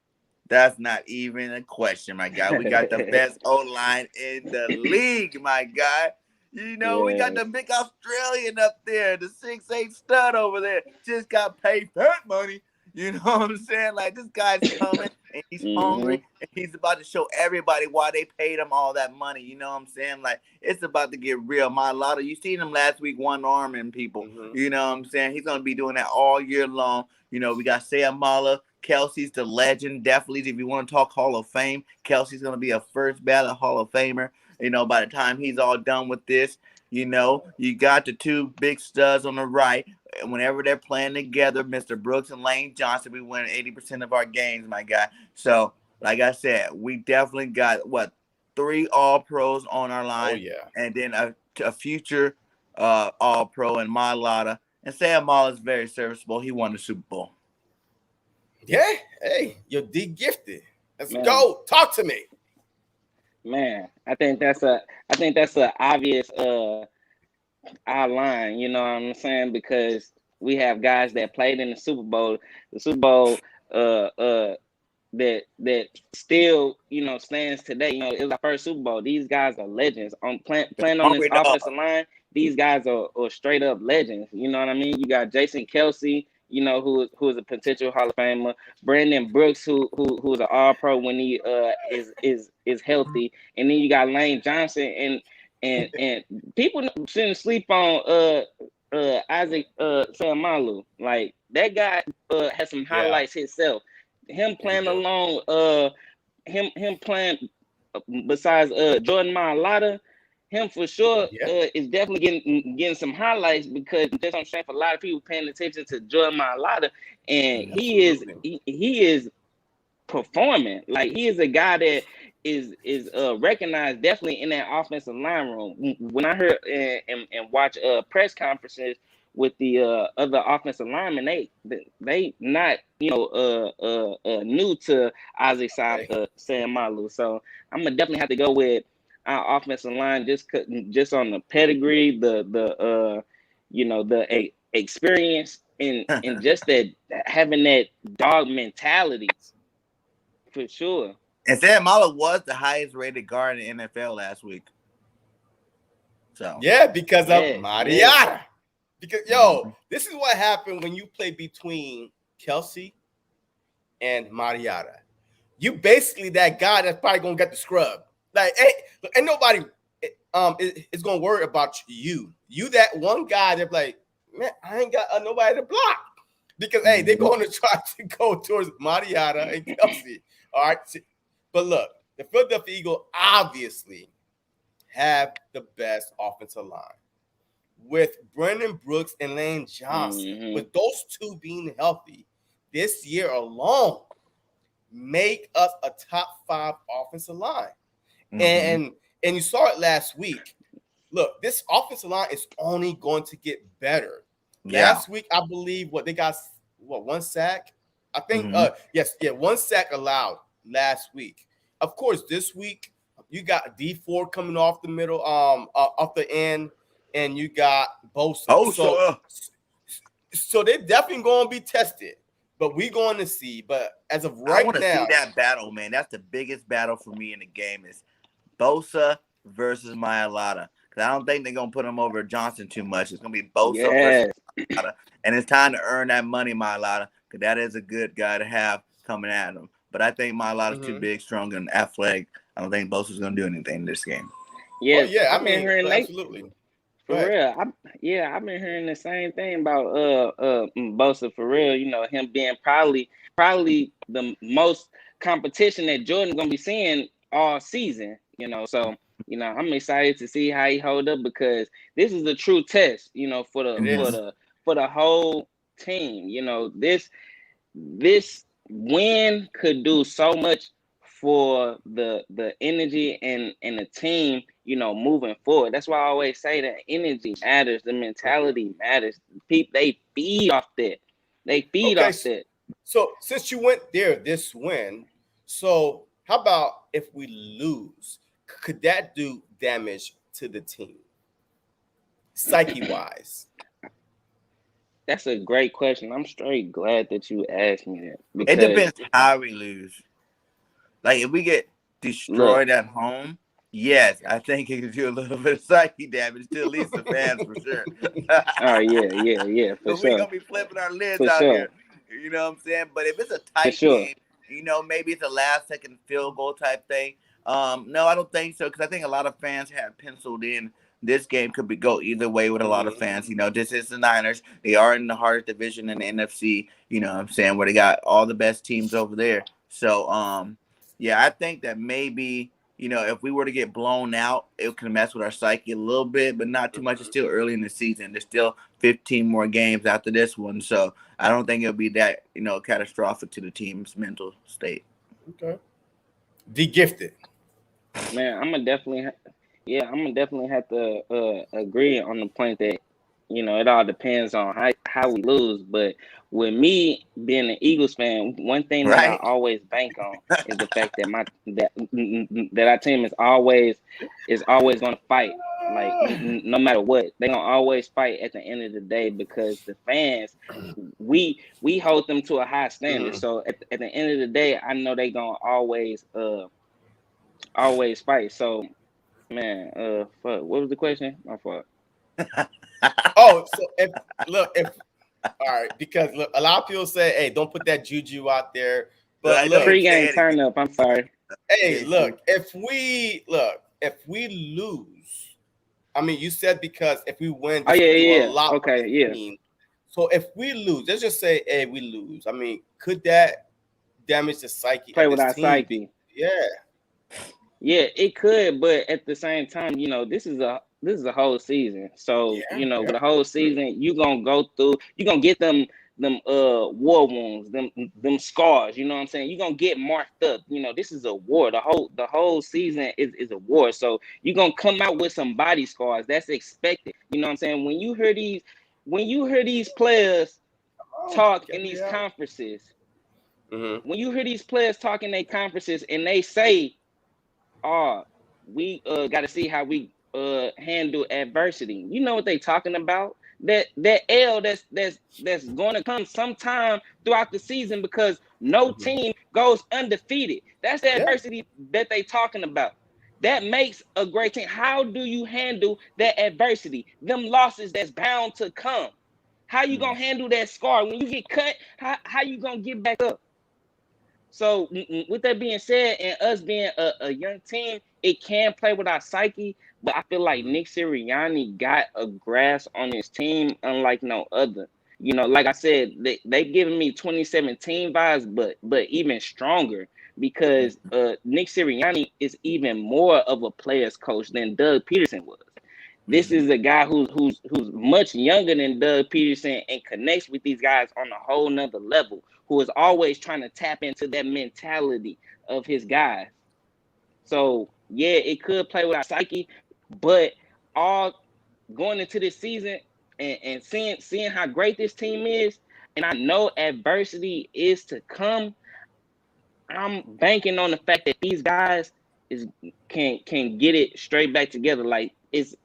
That's not even a question, my guy. We got the best O-line in the league, my guy. You know, we got the big Australian up there, the 6'8" stud over there. Just got paid that money. You know what I'm saying? Like, this guy's coming, and he's hungry, and he's about to show everybody why they paid him all that money. You know what I'm saying? Like, it's about to get real. Mailata, you seen him last week one-arming people. You know what I'm saying? He's going to be doing that all year long. You know, we got Sayamala. Kelsey's the legend. Definitely, if you want to talk Hall of Fame, Kelsey's going to be a first ballot Hall of Famer. You know, by the time he's all done with this, you know, you got the 2 big studs on the right. And whenever they're playing together, Mr. Brooks and Lane Johnson, we win 80% of our games, my guy. So, like I said, we definitely got, 3 All-Pros on our line. Oh, yeah. And then a future All-Pro in Mailata. And Sam Mall is very serviceable. He won the Super Bowl. Yeah. Hey, you're DeeGifted. Let's go. Talk to me. Man, I think that's a obvious outline, you know what I'm saying? Because we have guys that played in the Super Bowl that still, you know, stands today. You know, it was our first Super Bowl. These guys are legends. Playing on this offensive line, these guys are straight up legends. You know what I mean? You got Jason Kelsey, you know, who is a potential Hall of Famer. Brandon Brooks, who's an All-Pro when he is healthy, and then you got Lane Johnson and people shouldn't sleep on Isaac Sayamalu. Like, that guy has some highlights himself. Him playing along him playing besides Jordan Mailata. Him for sure is definitely getting some highlights, because just I'm saying, for a lot of people paying attention to Jordan Mailata, and he is performing. Like, he is a guy that is recognized definitely in that offensive line room. When I heard and watch press conferences with the other offensive linemen, they not, you know, new to Isaac Sayamalu. So I'm gonna definitely have to go with our offensive line, just on the pedigree, the you know, the experience, and just that having that dog mentality, for sure. And Sayamala was the highest rated guard in the NFL last week. So because of Mariota. Because this is what happened when you play between Kelsey and Mariota. You basically that guy that's probably gonna get the scrub. Like, ain't nobody is gonna worry about you. You that one guy that, like, man, I ain't got nobody to block, because they're going to try to go towards Mariota and Kelsey. All right, but look, the Philadelphia Eagles obviously have the best offensive line with Brandon Brooks and Lane Johnson. With those 2 being healthy this year alone, make us a top 5 offensive line. And you saw it last week. Look, this offensive line is only going to get better. Last week, I believe they got 1 sack. I think 1 sack allowed last week. Of course, this week you got D4 coming off the middle, off the end, and you got Bosa. So they're definitely going to be tested. But we're going to see. But as of right now, I want to see that battle, man. That's the biggest battle for me in the game, is Bosa versus Mailata. Because I don't think they're going to put him over Johnson too much. It's going to be Bosa versus Mailata. And it's time to earn that money, Mailata, because that is a good guy to have coming at him. but I think Mailata's too big, strong, and athletic. I don't think Bosa's going to do anything in this game. Yeah, Oh, yeah, I've been hearing absolutely. For real, I've been hearing the same thing about Bosa for real. You know, him being probably the most competition that Jordan's gonna be seeing all season. You know, so you know I'm excited to see how he hold up because this is a true test. You know, for the whole team. You know, this win could do so much for the energy and the team, you know, moving forward. That's why I always say that energy matters, the mentality matters. People, they feed off that. They feed off that. So since you went there this win, so how about if we lose? Could that do damage to the team, psyche-wise? That's a great question. I'm straight glad that you asked me that. It depends how we lose. Like if we get destroyed at home, yes, I think it could do a little bit of psyche damage to at least the fans for sure. Oh yeah, for but sure. We're gonna be flipping our lids out here. You know what I'm saying? But if it's a tight game, you know, maybe it's a last second field goal type thing. No, I don't think so, because I think a lot of fans have penciled in this game could go either way with a lot of fans. You know, this is the Niners. They are in the hardest division in the NFC, you know what I'm saying, where they got all the best teams over there. So, yeah, I think that maybe, you know, if we were to get blown out, it can mess with our psyche a little bit, but not too much. It's still early in the season. There's still 15 more games after this one. So I don't think it'll be that, you know, catastrophic to the team's mental state. Okay. DeeGifted. Man, I'm gonna definitely have to agree on the point that, you know, it all depends on how we lose. But with me being an Eagles fan, one thing that I always bank on is the fact that that our team is always gonna fight. Like no matter what, they're gonna always fight at the end of the day, because the fans, we hold them to a high standard. So at the end of the day, I know they're gonna always fight. So man, fuck, what was the question? My fault. Oh, so if all right, because look, a lot of people say, hey, don't put that juju out there. But look, pre-game turn up. I'm sorry. Hey, look, if we lose, I mean, you said because if we win, a lot. Okay, yeah. Team. So if we lose, let's just say, hey, we lose. I mean, could that damage the psyche? Play with our psyche. Yeah. Yeah, it could, but at the same time, you know, this is a whole season. So, you know, the whole season, you're gonna get them war wounds, them scars, you know what I'm saying? You're gonna get marked up. You know, this is a war. The whole season is a war. So you're gonna come out with some body scars. That's expected. You know what I'm saying? When you hear these players talk in these conferences, when you hear these players talk in their conferences and they say, we got to see how we handle adversity. You know what they talking about? That L that's going to come sometime throughout the season, because no team goes undefeated. That's the adversity that they talking about. That makes a great team. How do you handle that adversity? Them losses that's bound to come. How you gonna handle that scar when you get cut? How you gonna get back up? So with that being said, and us being a young team, it can play with our psyche, but I feel like Nick Sirianni got a grasp on his team unlike no other. You know, like I said, they giving me 2017 vibes, but even stronger, because Nick Sirianni is even more of a player's coach than Doug Peterson was. This is a guy who's much younger than Doug Peterson and connects with these guys on a whole nother level, who is always trying to tap into that mentality of his guys. So, yeah, it could play with our psyche, but all going into this season and seeing how great this team is, and I know adversity is to come, I'm banking on the fact that these guys can get it straight back together. Like it's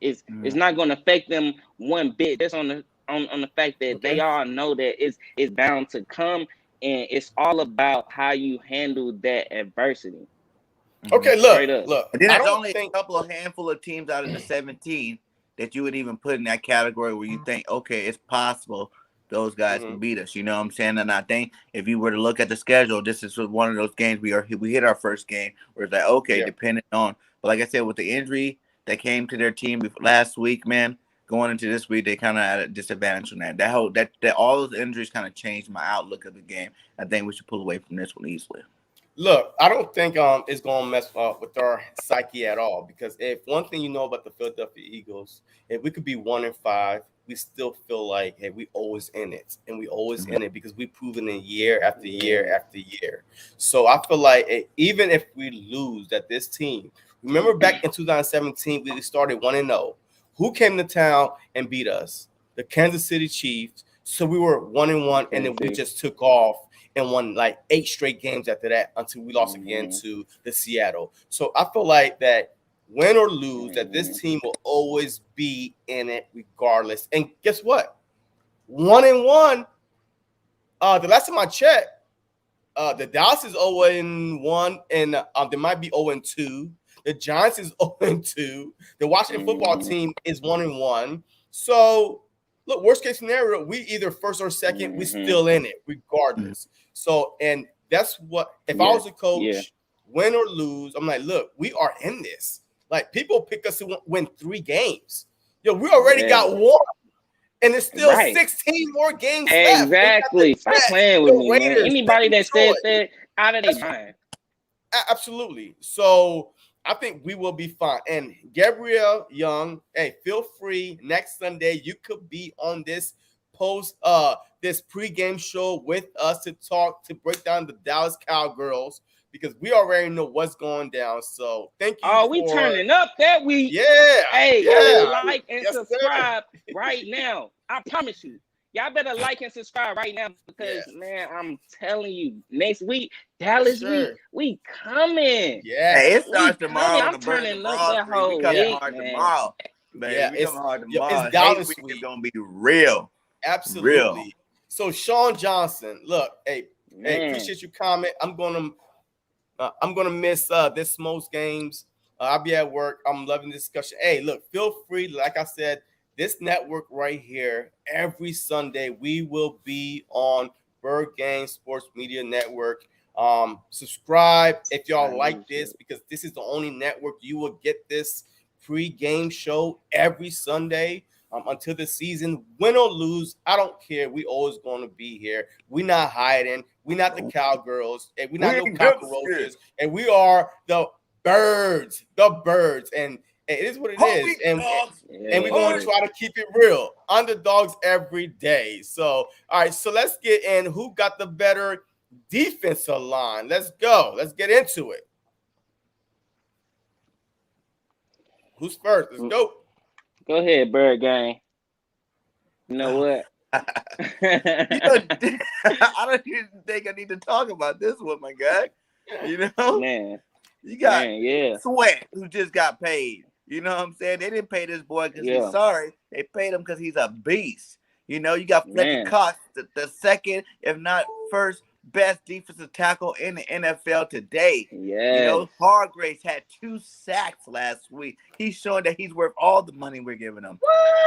not going to affect them one bit. That's on the fact that they all know that it's bound to come, and it's all about how you handle that adversity. Okay, look. And then there's only a couple of handful of teams out of the 17 that you would even put in that category where you think, okay, it's possible those guys can beat us. You know what I'm saying? And I think if you were to look at the schedule, this is one of those games we hit our first game where it's like, okay, depending on. But like I said, with the injury that came to their team last week, man, going into this week, they kind of had a disadvantage on that. That all those injuries kind of changed my outlook of the game. I think we should pull away from this one easily. Look, I don't think it's going to mess up with our psyche at all, because if one thing you know about the Philadelphia Eagles, if we could be 1-5, we still feel like, hey, we always in it, and we always in it because we've proven it year after year after year. So I feel like even if we lose, that this team, remember back in 2017, we started 1-0. Who came to town and beat us? The Kansas City Chiefs. So we were 1-1, and then we just took off and won like 8 straight games after that until we lost again to the Seattle. So I feel like that win or lose, that this team will always be in it regardless. And guess what? 1-1. The last time I checked, the Dallas is 0-1, and they might be 0-2. The Giants is 0-2. The Washington football team is 1-1. So look, worst case scenario, we either first or second, we still in it regardless. So, and that's what, if I was a coach, win or lose, I'm like, look, we are in this. Like, people pick us to win 3 games. Yo, we already got 1, and there's still 16 more games left. Exactly. Stop playing with me, man. Anybody that said that, out of their mind. Absolutely. So I think we will be fine. And Gabrielle Young, hey, feel free next Sunday. You could be on this this pregame show with us to break down the Dallas Cowgirls, because we already know what's going down. So thank you. Oh, we turning up that week. Yeah. Hey, y'all like and subscribe right now. I promise you. Y'all better like and subscribe right now, because man, I'm telling you, next week, Dallas week, we coming. Yeah, hey, it starts tomorrow. I'm turning up that whole week, hard man. Tomorrow. Man, it's hard tomorrow. It's Dallas week week. It's gonna be real. Absolutely. Real. So Sean Johnson, look, hey, appreciate your comment. I'm gonna miss this most games. I'll be at work. I'm loving the discussion. Hey, look, feel free. Like I said, this network right here, every Sunday, we will be on BIRDGANG Sports Media Network. Subscribe if y'all like this, because this is the only network you will get this pre-game show every Sunday until the season. Win or lose, I don't care. We always going to be here. We're not hiding. We're not the Cowgirls. And we're not no cockroaches. And we are the birds. And it is what it is. And we're going to try to keep it real. Underdogs every day. So, all right. So let's get in. Who got the better defensive line? Let's go. Let's get into it. Who's first? Let's go. Go ahead, Bird Gang. You know what? I don't even think I need to talk about this one, my guy. You know? Man. You got Sweat, who just got paid. You know what I'm saying? They didn't pay this boy because he's sorry. They paid him because he's a beast. You know, you got Fletcher Cox, the second, if not first, best defensive tackle in the NFL today. Yeah. You know, Hargraves had 2 sacks last week. He's showing that he's worth all the money we're giving him.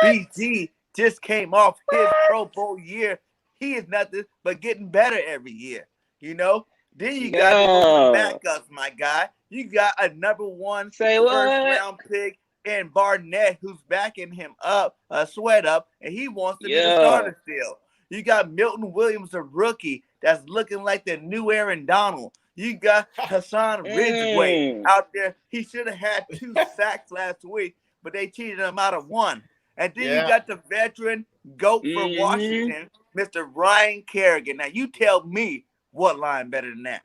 BG just came off his Pro Bowl year. He is nothing but getting better every year. You know? Then you got the backups, my guy. You got a number 1 first-round pick in Barnett, who's backing him up, Sweat up, and he wants to be the starter still. You got Milton Williams, a rookie, that's looking like the new Aaron Donald. You got Hassan Ridgeway out there. He should have had 2 sacks last week, but they cheated him out of 1. And then you got the veteran GOAT for Washington, Mr. Ryan Kerrigan. Now, you tell me what line better than that.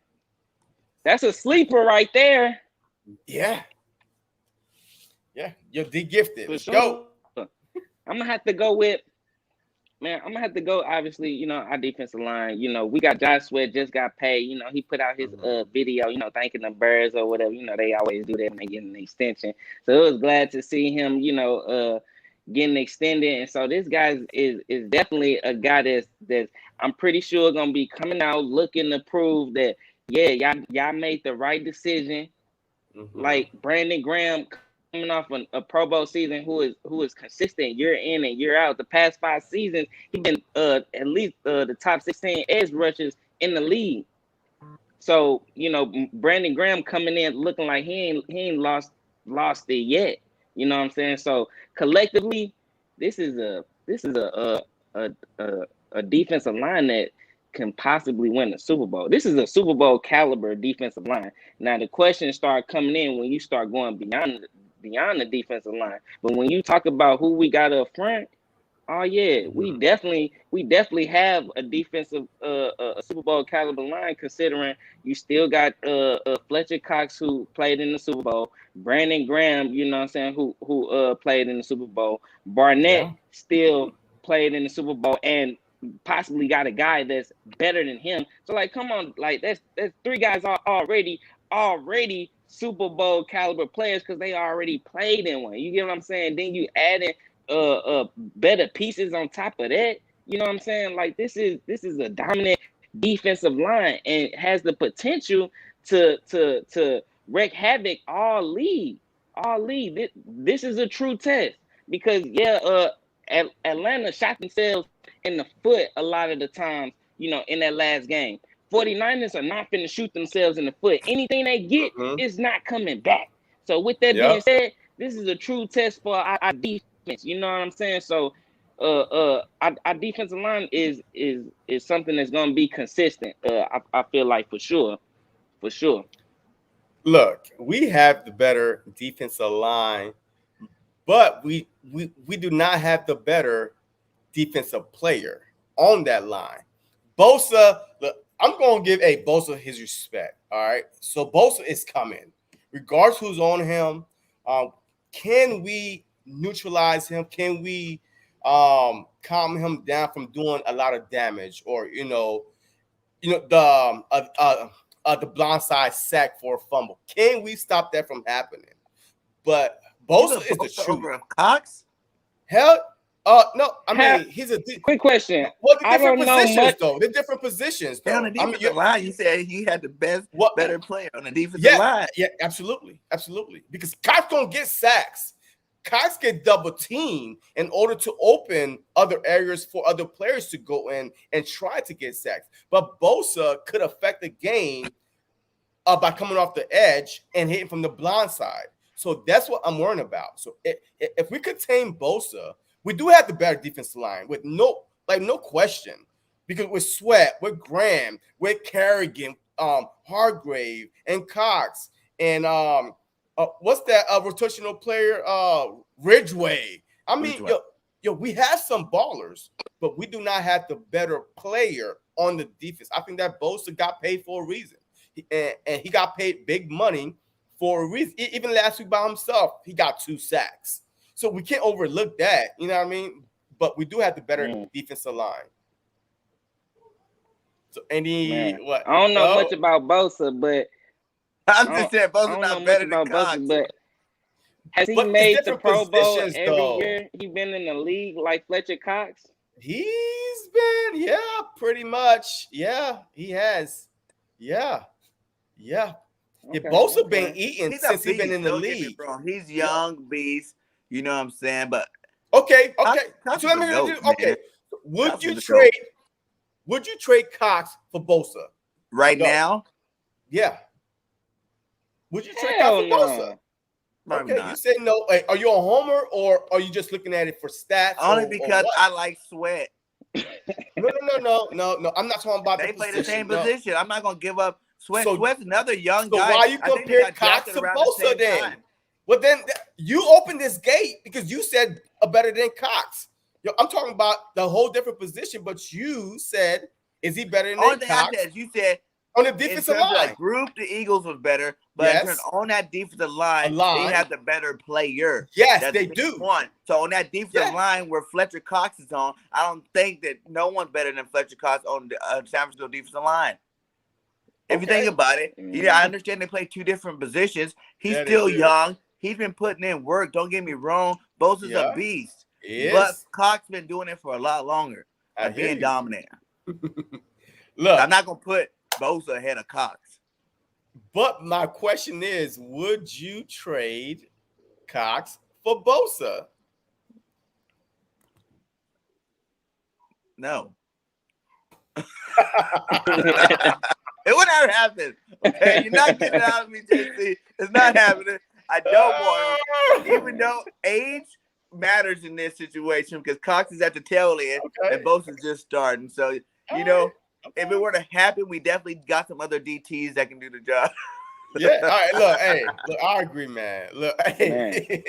That's a sleeper right there. Yeah. Yeah. You're DeeGifted. Let's go. I'm going to have to go with, obviously, you know, our defensive line. You know, we got Josh Sweat, just got paid. You know, he put out his video, you know, thanking the Birds or whatever. You know, they always do that when they get an extension. So it was glad to see him, you know, getting extended. And so this guy is definitely a guy that's I'm pretty sure going to be coming out looking to prove that, y'all made the right decision. Like Brandon Graham coming off a Pro Bowl season who is consistent year in and year out. The past 5 seasons, he's been at least the top 16 edge rushers in the league. So, you know, Brandon Graham coming in looking like he ain't lost it yet. You know what I'm saying? So collectively, this is a defensive line that can possibly win the Super Bowl. This is a Super Bowl caliber defensive line. Now the questions start coming in when you start going beyond the defensive line. But when you talk about who we got up front, oh yeah, we definitely have a defensive a Super Bowl caliber line, considering you still got Fletcher Cox, who played in the Super Bowl, Brandon Graham, you know what I'm saying, who played in the Super Bowl, Barnett still played in the Super Bowl, and possibly got a guy that's better than him. So like, come on, like that's 3 guys are already Super Bowl caliber players because they already played in one. You get what I'm saying? Then you add in better pieces on top of that. You know what I'm saying? Like this is a dominant defensive line and has the potential to wreak havoc all league. This is a true test because Atlanta shot themselves in the foot a lot of the times, you know, in that last game. 49ers are not finna shoot themselves in the foot. Anything they get is not coming back. So with that being said, this is a true test for our defense. You know what I'm saying? So our defensive line is something that's gonna be consistent. I feel like for sure. Look, we have the better defensive line, but we do not have the better defensive player on that line. Bosa, look, I'm gonna give Bosa his respect. All right, so Bosa is coming, regardless who's on him. Can we neutralize him? Can we calm him down from doing a lot of damage, or the blindside sack for a fumble? Can we stop that from happening? But Bosa is the truth. Over Cox? Hell, no. I mean, he's a quick question. Well, the different positions, though. The different positions, though. On the defensive line, you said he had the better player on the defensive line. Yeah, absolutely. Because Cox gonna get sacks. Cox get double teamed in order to open other areas for other players to go in and try to get sacks. But Bosa could affect the game by coming off the edge and hitting from the blind side. So that's what I'm worrying about. So if we contain Bosa, we do have the better defensive line with no question. Because with Sweat, with Graham, with Kerrigan, Hargrave, and Cox, and what's that rotational player? Ridgeway. I mean, we have some ballers, but we do not have the better player on the defense. I think that Bosa got paid for a reason, and he got paid big money for a reason. Even last week by himself, he got 2 sacks. So we can't overlook that. You know what I mean? But we do have the better defensive line. So what? I don't know much about Bosa, but I'm just saying Bosa's not better than Cox. But has he made the Pro Bowl every year he's been in the league like Fletcher Cox? He's been, pretty much. Yeah, he has. Yeah. Bosa been eating since he's been in the league. He's young beast. You know what I'm saying? But okay. So let me Would you trade Cox for Bosa right now? Yeah. Would you trade Cox for Bosa? Probably okay, not. You said no. Are you a homer or are you just looking at it for stats? Only because I like Sweat. No. I'm not talking about they the play position. the same position. I'm not gonna give up Sweat. So, Sweat's another young guy. So why you compare Cox to Bosa then? Well, then you opened this gate because you said better than Cox. I'm talking about the whole different position, but you said, is he better than Cox? You said on the defensive line. Group, the Eagles was better, but on that defensive line, they have the better player. Yes, they do. So on that defensive line where Fletcher Cox is on, I don't think that no one's better than Fletcher Cox on the San Francisco defensive line. If you think about it, I understand they play 2 different positions. He's still young. He's been putting in work. Don't get me wrong. Bosa's a beast. But Cox been doing it for a lot longer and being dominant. Look, I'm not going to put Bosa ahead of Cox. But my question is, would you trade Cox for Bosa? No. It would never happen. Okay, you're not getting it out of me, JC. It's not happening. I don't want him, even though age matters in this situation because Cox is at the tail end and Bosa's just starting. So you know, if it were to happen, we definitely got some other DTs that can do the job. Yeah. All right. Look. Hey. Look. I agree, man. Look. Hey.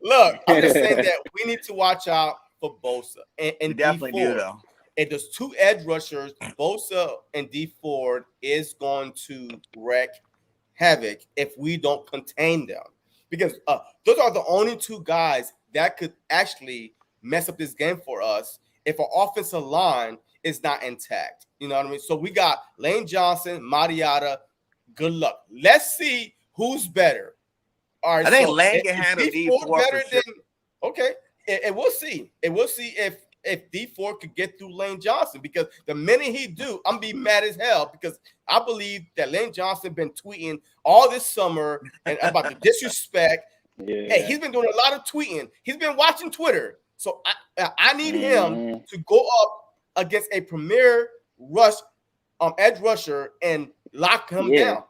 Look. I'm just saying that we need to watch out for Bosa and we definitely D4. do though. And those two edge rushers, Bosa and D Ford, is going to wreak havoc if we don't contain them. Because those are the only two guys that could actually mess up this game for us if our offensive line is not intact. You know what I mean? So we got Lane Johnson, Mariota. Good luck. Let's see who's better. All right. I think Lane can handle D4 better sure. than okay. And we'll see. And we'll see if D4 could get through Lane Johnson, because the minute he do, I'm be mad as hell because I believe that Lane Johnson been tweeting all this summer and about the disrespect. Yeah. Hey, he's been doing a lot of tweeting. He's been watching Twitter. So I need him to go up against a premier edge rusher and lock him down.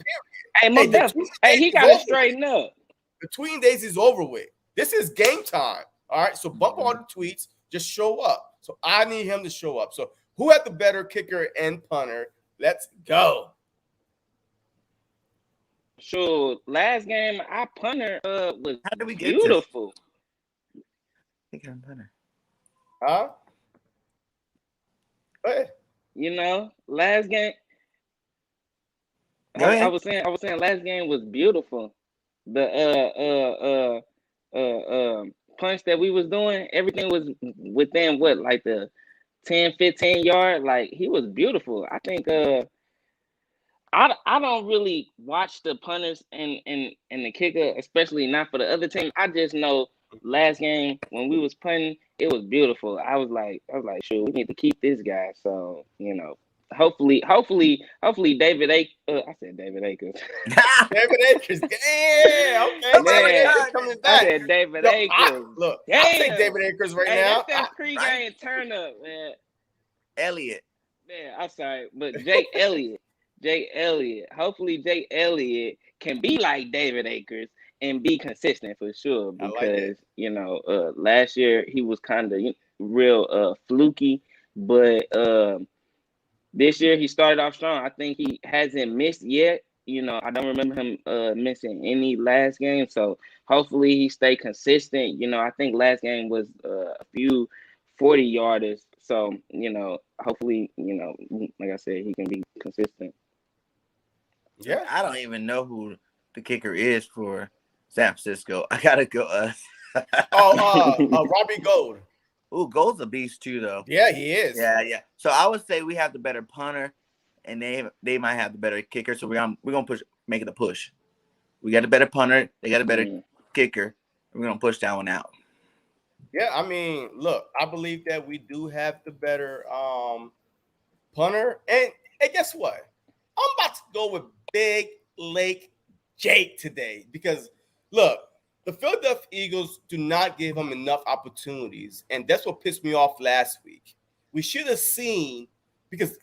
Period. Hey, he got to straighten up. The tweeting days is over with. This is game time. All right. So bump all the tweets. Just show up. So I need him to show up. So who had the better kicker and punter? Let's go. Sure. Last game, our punter was How did we get beautiful. Kicker and punter. Huh? Hey. You know, last game. I was saying last game was beautiful. The punch that we was doing, everything was within what, like the 10-15 yard. Like, he was beautiful. I think I don't really watch the punters and the kicker, especially not for the other team. I just know last game when we was punting, it was beautiful. I was like, sure, we need to keep this guy. So, you know, hopefully David Akers. I said David Akers. David Akers. Yeah, okay. David Akers coming back. I said David Akers. I take David Akers right now. That's that pregame turn up, man. Elliott. Man, I'm sorry, but Jake Elliott. Hopefully Jake Elliott can be like David Akers and be consistent for sure. Because you know, last year he was kind of real fluky, but this year he started off strong. I think he hasn't missed yet. You know, I don't remember him missing any last game. So hopefully he stay consistent. You know, I think last game was a few 40-yarders. So, you know, hopefully, you know, like I said, he can be consistent. Yeah. I don't even know who the kicker is for San Francisco. I gotta go. Robbie Gould. Ooh, Gold's a beast too, though. Yeah, he is. Yeah. So I would say we have the better punter, and they might have the better kicker. So we're gonna make it a push. We got a better punter. They got a better kicker. We're gonna push that one out. Yeah, I mean, look, I believe that we do have the better punter, and guess what? I'm about to go with Big Lake Jake today because look. The Philadelphia Eagles do not give him enough opportunities, and that's what pissed me off last week. We should have seen, because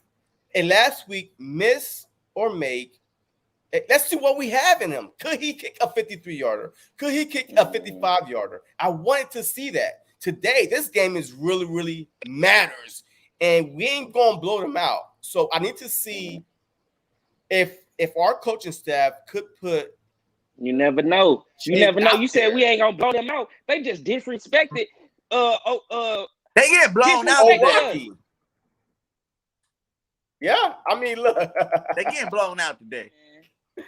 in last week, miss or make, let's see what we have in him. Could he kick a 53-yarder? Could he kick a 55-yarder? I wanted to see that. Today, this game is really, really matters, and we ain't going to blow them out. So I need to see if our coaching staff could put. You never know. You said we ain't gonna blow them out. They just disrespected. They get blown out today. Yeah, I mean, look, they getting blown out today.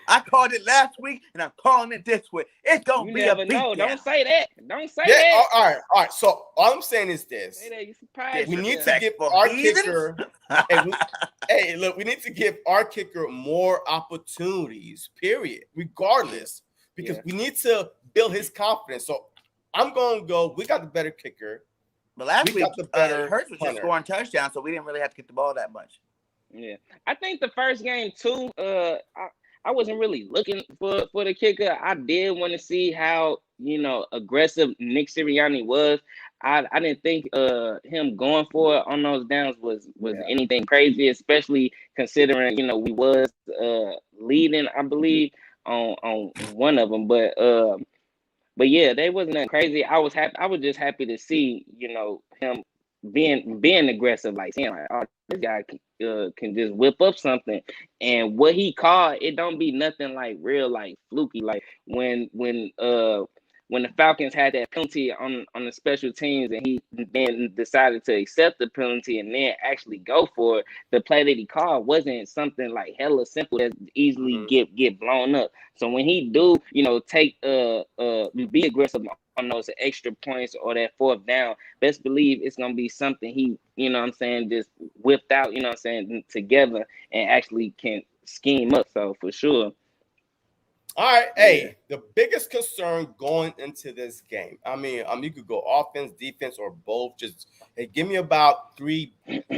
I called it last week, and I'm calling it this week. It's gonna be a beatdown. No, don't say that. Don't say that. All right. So all I'm saying is this: we need to give our kicker. We need to give our kicker more opportunities. Period. Regardless, because we need to build his confidence. So I'm gonna go. We got the better kicker. But last week, Hurts was just scoring touchdowns, so we didn't really have to get the ball that much. Yeah, I think the first game too. I wasn't really looking for the kicker. I did want to see how, aggressive Nick Sirianni was. I didn't think him going for it on those downs was anything crazy, especially considering, we was leading, I believe, on one of them. But yeah, they wasn't that crazy. I was happy. I was just happy to see, him being aggressive, like saying like, oh, this guy can just whip up something. And what he called, it don't be nothing like real, like fluky. Like when the Falcons had that penalty on the special teams, and he then decided to accept the penalty and then actually go for it. The play that he called wasn't something like hella simple that easily get blown up. So when he do, take be aggressive on those extra points or that fourth down, best believe it's gonna be something he, just whipped out, together and actually can scheme up. So for sure. All right, hey, the biggest concern going into this game. I mean, you could go offense, defense, or both. Just give me about 3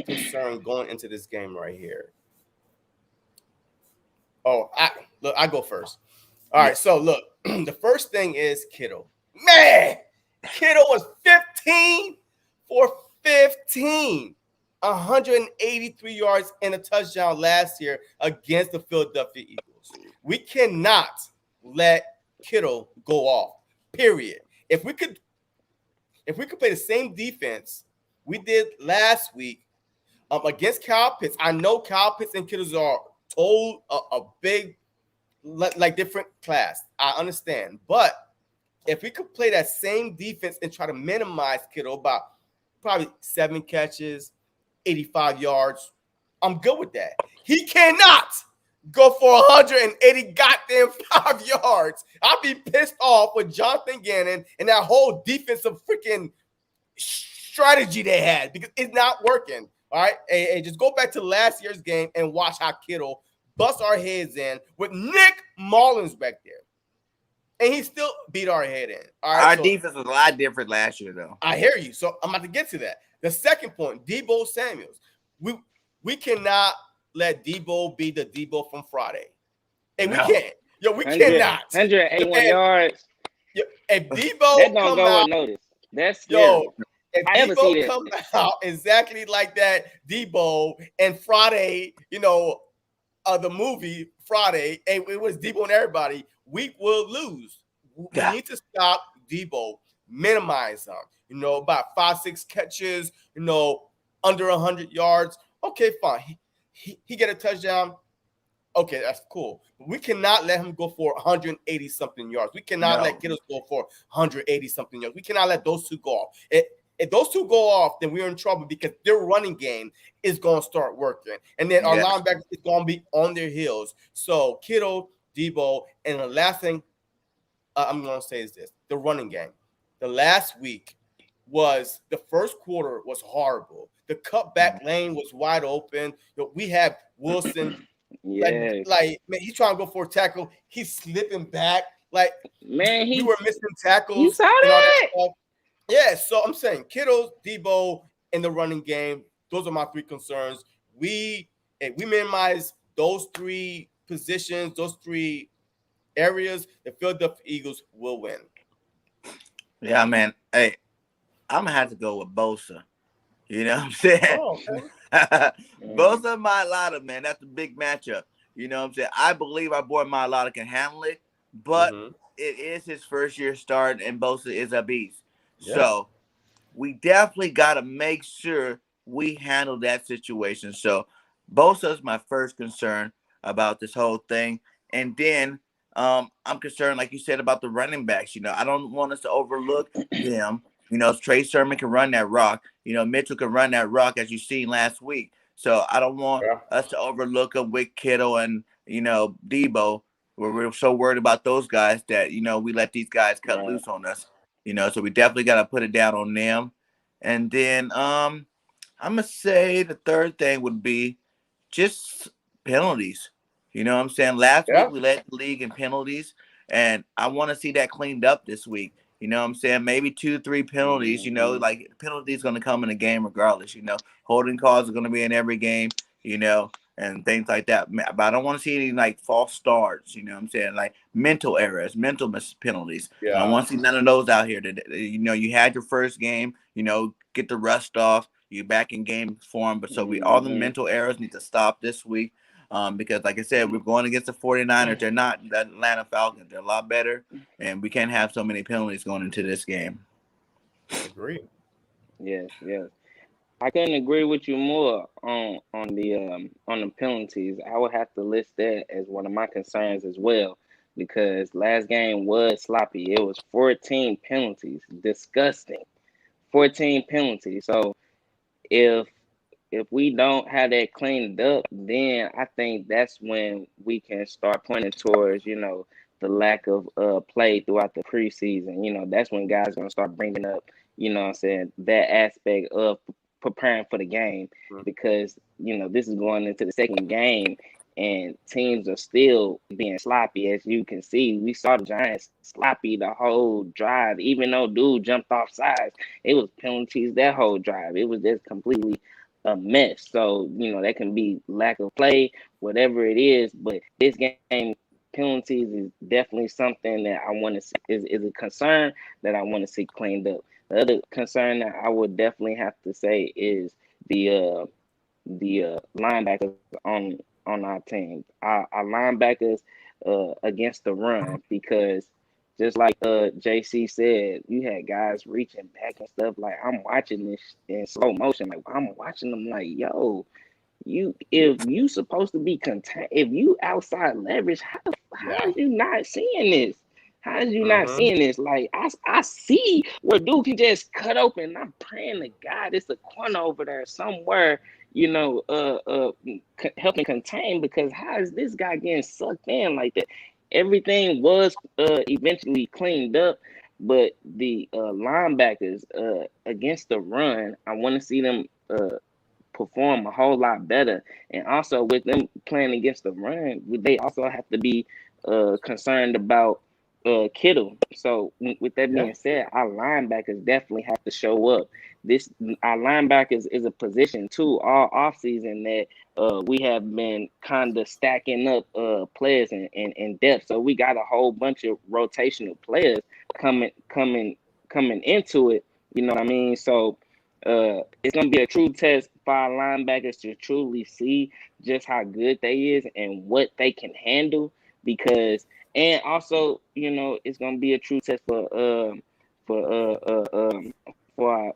concerns going into this game right here. Oh, I go first. All right, so look, the first thing is Kittle. Man, Kittle was 15 for 15, 183 yards and a touchdown last year against the Philadelphia Eagles. We cannot let Kittle go off, period. If we could play the same defense we did last week against Kyle Pitts, I know Kyle Pitts and Kittles are a big, like different class. I understand. But if we could play that same defense and try to minimize Kittle about probably 7 catches, 85 yards, I'm good with that. He cannot go for 180 goddamn 5 yards. I'll be pissed off with Jonathan Gannon and that whole defensive freaking strategy they had because it's not working. All right. Hey, just go back to last year's game and watch how Kittle bust our heads in with Nick Mullins back there. And he still beat our head in. All right. Our defense was a lot different last year, though. I hear you. So I'm about to get to that. The second point, Deebo Samuels. We cannot let Deebo be the Deebo from Friday. And we can't. Yo, we cannot. 181 yards. If Deebo come out, notice. That's scary. If Deebo come out exactly like that, Deebo and Friday, the movie Friday, and it was Deebo and everybody, we will lose. We need to stop Deebo, minimize him. About 5-6 catches, under 100 yards. Okay, fine. He get a touchdown. Okay, that's cool. But we cannot let him go for 180 something yards. We cannot let Kittles go for 180 something yards. We cannot let those two go off. If those two go off, then we're in trouble because their running game is going to start working. And then our linebackers is going to be on their heels. So Kittle, Deebo, and the last thing I'm going to say is this. The running game. The last week was the first quarter was horrible. The cutback lane was wide open. We have Wilson. Like man, he's trying to go for a tackle. He's slipping back. Like, man, we were missing tackles. You saw that? Yeah, so I'm saying Kittle, Deebo, in the running game. Those are my 3 concerns. If we minimize those 3 positions, those 3 areas, the Philadelphia Eagles will win. Yeah, man. Hey, I'm gonna have to go with Bosa. You know what I'm saying? Oh, okay. Bosa Mailata, man. That's a big matchup. You know what I'm saying? I believe our boy Mailata can handle it, but it is his first year start, and Bosa is a beast. Yeah. So we definitely got to make sure we handle that situation. So Bosa is my first concern about this whole thing. And then I'm concerned, like you said, about the running backs. I don't want us to overlook them. Trey Sermon can run that rock. Mitchell can run that rock, as you seen last week. So I don't want us to overlook them with Kittle and, Deebo, where we're so worried about those guys that, we let these guys cut loose on us. So we definitely got to put it down on them. And then I'm going to say the third thing would be just penalties. You know what I'm saying? Last week we led the league in penalties, and I want to see that cleaned up this week. You know what I'm saying? Maybe 2-3 penalties, like penalties going to come in the game regardless. Holding calls are going to be in every game. and things like that. But I don't want to see any like false starts. You know what I'm saying? Like mental errors, mental penalties. I don't want to see none of those out here. You know, you had your first game. You know, get the rust off. You're back in game form. But so all the mental errors need to stop this week. Because like I said, we're going against the 49ers. They're not the Atlanta Falcons. They're a lot better, and we can't have so many penalties going into this game. Agree. Yes, yes. I couldn't agree with you more on the penalties. I would have to list that as one of my concerns as well, because last game was sloppy. It was 14 penalties. Disgusting. 14 penalties. So if we don't have that cleaned up, then I think that's when we can start pointing towards, the lack of play throughout the preseason. That's when guys are gonna start bringing up, what I'm saying, that aspect of preparing for the game, because this is going into the second game and teams are still being sloppy. As you can see, we saw the Giants sloppy the whole drive, even though dude jumped off sides. It was penalties that whole drive. It was just completely a mess. So, that can be lack of play, whatever it is. But this game, penalties is definitely something that I want to see, is a concern that I want to see cleaned up. The other concern that I would definitely have to say is the linebackers on our team. Our linebackers against the run, because just like JC said, you had guys reaching back and stuff. Like, I'm watching this in slow motion. Like, I'm watching them like, yo, if you supposed to be contained, if you outside leverage, how is you not seeing this? How is you not seeing this? Like, I see where dude can just cut open. I'm praying to God it's a corner over there somewhere, helping contain, because how is this guy getting sucked in like that? Everything was eventually cleaned up, but the linebackers against the run, I want to see them perform a whole lot better. And also with them playing against the run, they also have to be concerned about Kittle. So with that being said, our linebackers definitely have to show up. Our linebackers is a position too all offseason that we have been kind of stacking up players in depth. So we got a whole bunch of rotational players coming into it. You know what I mean? So it's gonna be a true test for our linebackers to truly see just how good they is and what they can handle. Because, and also, it's gonna be a true test for our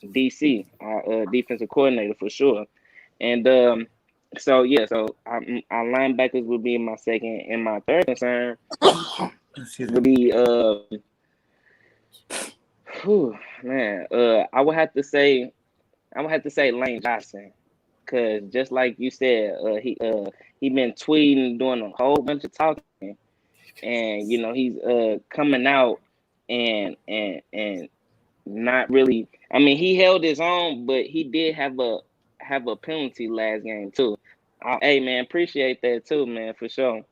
DC, our defensive coordinator, for sure. And so our linebackers would be my second, and my third concern would be I would have to say Lane Johnson, because just like you said, he been tweeting, doing a whole bunch of talking, and he's coming out and not really. I mean, he held his own, but he did have a penalty last game too. Hey man, appreciate that too, man, for sure.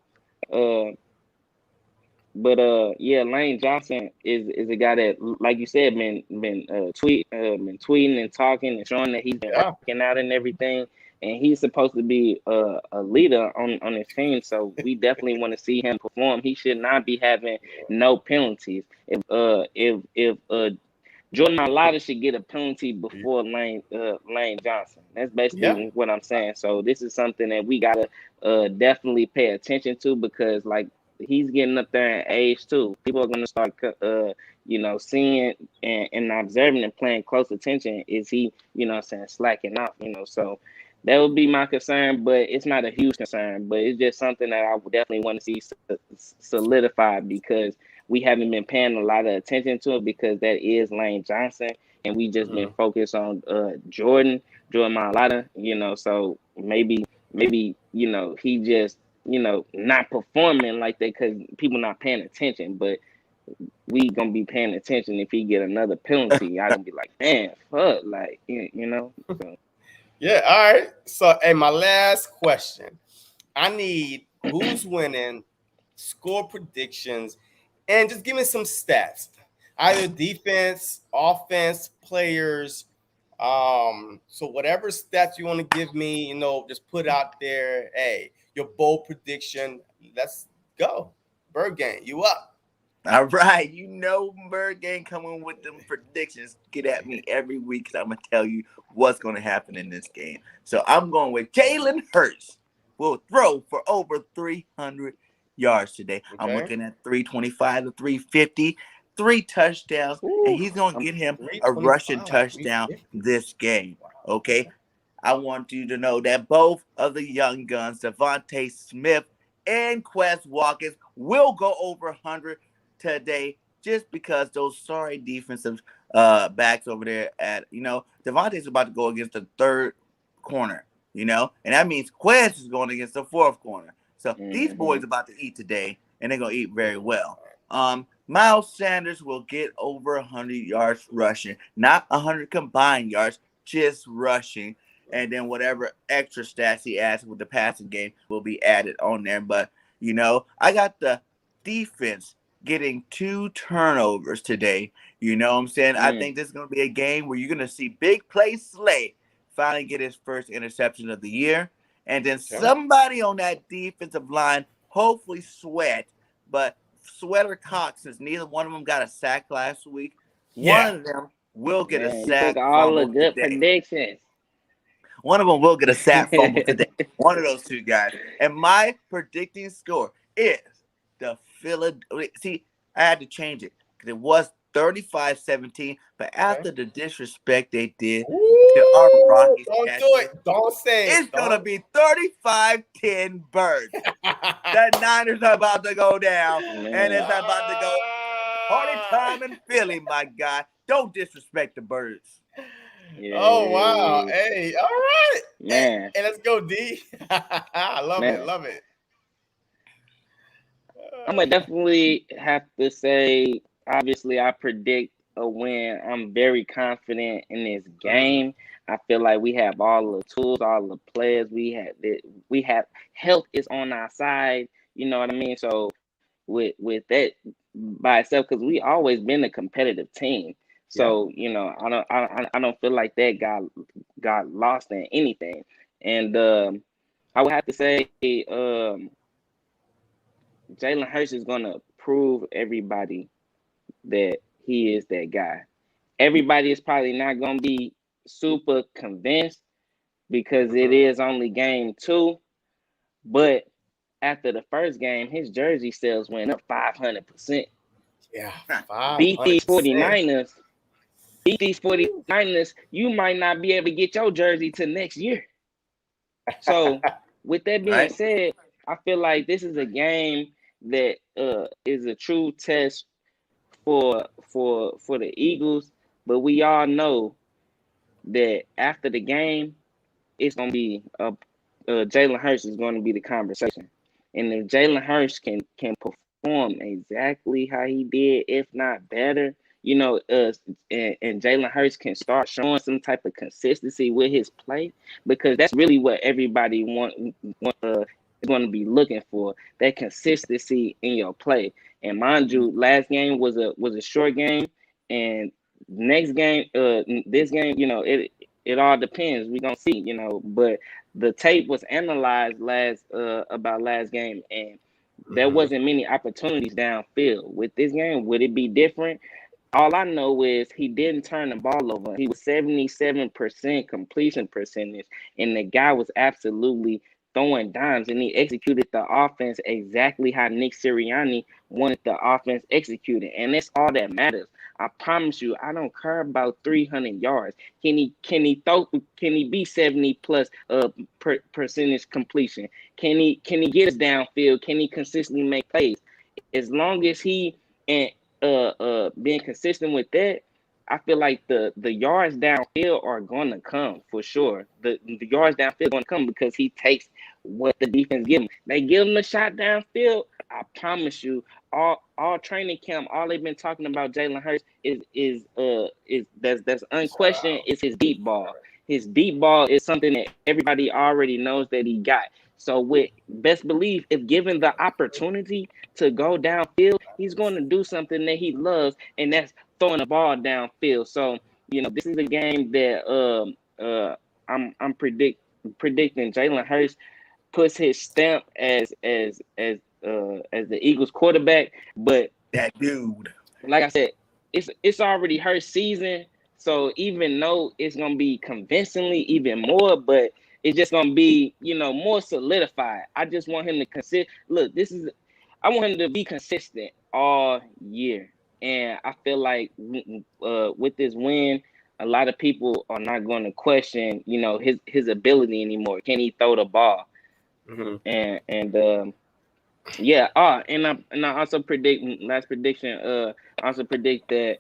But Lane Johnson is a guy that, like you said, been tweeting and talking and showing that he's been working out and everything, and he's supposed to be a leader on his team. So we definitely want to see him perform. He should not be having no penalties. If Jordan Mailata should get a penalty before Lane Johnson. That's basically what I'm saying. So this is something that we gotta definitely pay attention to, because like, he's getting up there in age too. People are gonna start seeing and observing and paying close attention. Is he, slacking off? So that would be my concern, but it's not a huge concern. But it's just something that I would definitely want to see solidified, because we haven't been paying a lot of attention to it, because that is Lane Johnson, and we just been focused on Jordan Mailata. So maybe he just not performing like that because people not paying attention. But we gonna be paying attention if he get another penalty. I gonna be like, man, fuck, like So. Yeah, all right. So, hey, my last question. I need who's winning, score predictions, and just give me some stats. Either defense, offense, players, So whatever stats you want to give me, just put out there. Hey, your bold prediction. Let's go. Bird Gang, you up? All right, Bird Gang coming with them predictions. Get at me every week because I'm gonna tell you what's gonna happen in this game. So I'm going with Jalen Hurts will throw for over 300 yards today. Okay. I'm looking at 325 to 350, 3 touchdowns, and he's gonna get him a rushing touchdown this game. Okay, I want you to know that both of the young guns, Devontae Smith and Quez Watkins, will go over 100 today, just because those sorry defensive backs over there Devontae's about to go against the third corner, and that means Quez is going against the fourth corner. So these boys about to eat today, and they're going to eat very well. Miles Sanders will get over 100 yards rushing, not 100 combined yards, just rushing. And then whatever extra stats he adds with the passing game will be added on there. But, I got the defense getting 2 turnovers today. You know what I'm saying? I think this is going to be a game where you're going to see Big Play Slay finally get his first interception of the year. And then somebody on that defensive line, hopefully Sweat, but Sweat or Cox, since neither one of them got a sack last week, one of them will get a sack. All the good predictions. One of them will get a sack fumble today. One of those 2 guys. And my predicting score is the Philadelphia. See, I had to change it because it was 35-17, but after the disrespect they did to our Rockies, don't say it's gonna be 35-10 Birds. The Niners are about to go down, and it's about to go party time in Philly, my guy. Don't disrespect the Birds. Yeah. Oh wow! Hey, all right, man. Hey, let's go, D. I love it. I'm gonna definitely have to say, obviously, I predict a win. I'm very confident in this game. I feel like we have all the tools, all the players. We have health is on our side. You know what I mean? So with that by itself, because we always been a competitive team. So I don't feel like that got lost in anything. And I would have to say Jalen Hurts is gonna prove everybody that he is that guy. Everybody is probably not gonna be super convinced because it is only game 2. But after the first game, his jersey sales went up 500%. Yeah, 500%. Beat these 49ers. You might not be able to get your jersey till next year. So with that being said, I feel like this is a game that is a true test for the Eagles, but we all know that after the game, it's gonna be Jalen Hurts is going to be the conversation, and if Jalen Hurts can perform exactly how he did, if not better, and Jalen Hurts can start showing some type of consistency with his play, because that's really what everybody is going to be looking for, that consistency in your play. And mind you, last game was a short game, and next game, this game, it all depends. We're gonna see, but the tape was analyzed about last game, and there wasn't many opportunities downfield. With this game, would it be different? All I know is he didn't turn the ball over. He was 77% completion percentage, and the guy was absolutely throwing dimes, and he executed the offense exactly how Nick Sirianni wanted the offense executed, and that's all that matters. I promise you, I don't care about 300 yards. Can he be 70 plus percentage completion? Can he get us downfield? Can he consistently make plays? As long as he and being consistent with that, I feel like the yards downfield are going to come for sure. The yards downfield are going to come because he takes what the defense give him. They give him a shot downfield. I promise you, all training camp, all they've been talking about Jalen Hurts is that's unquestioned is his deep ball. His deep ball is something that everybody already knows that he got. So with best belief, if given the opportunity to go downfield, he's going to do something that he loves, and that's throwing the ball downfield. So this is a game that I'm predicting Jalen Hurts puts his stamp as the Eagles quarterback. But that dude, like I said, it's already her season. So even though it's gonna be convincingly even more, but it's just gonna be more solidified. I just want him to look. I want him to be consistent all year, and I feel like with this win, a lot of people are not going to question his ability anymore. Can he throw the ball? And yeah. And I also predict last prediction. I also predict that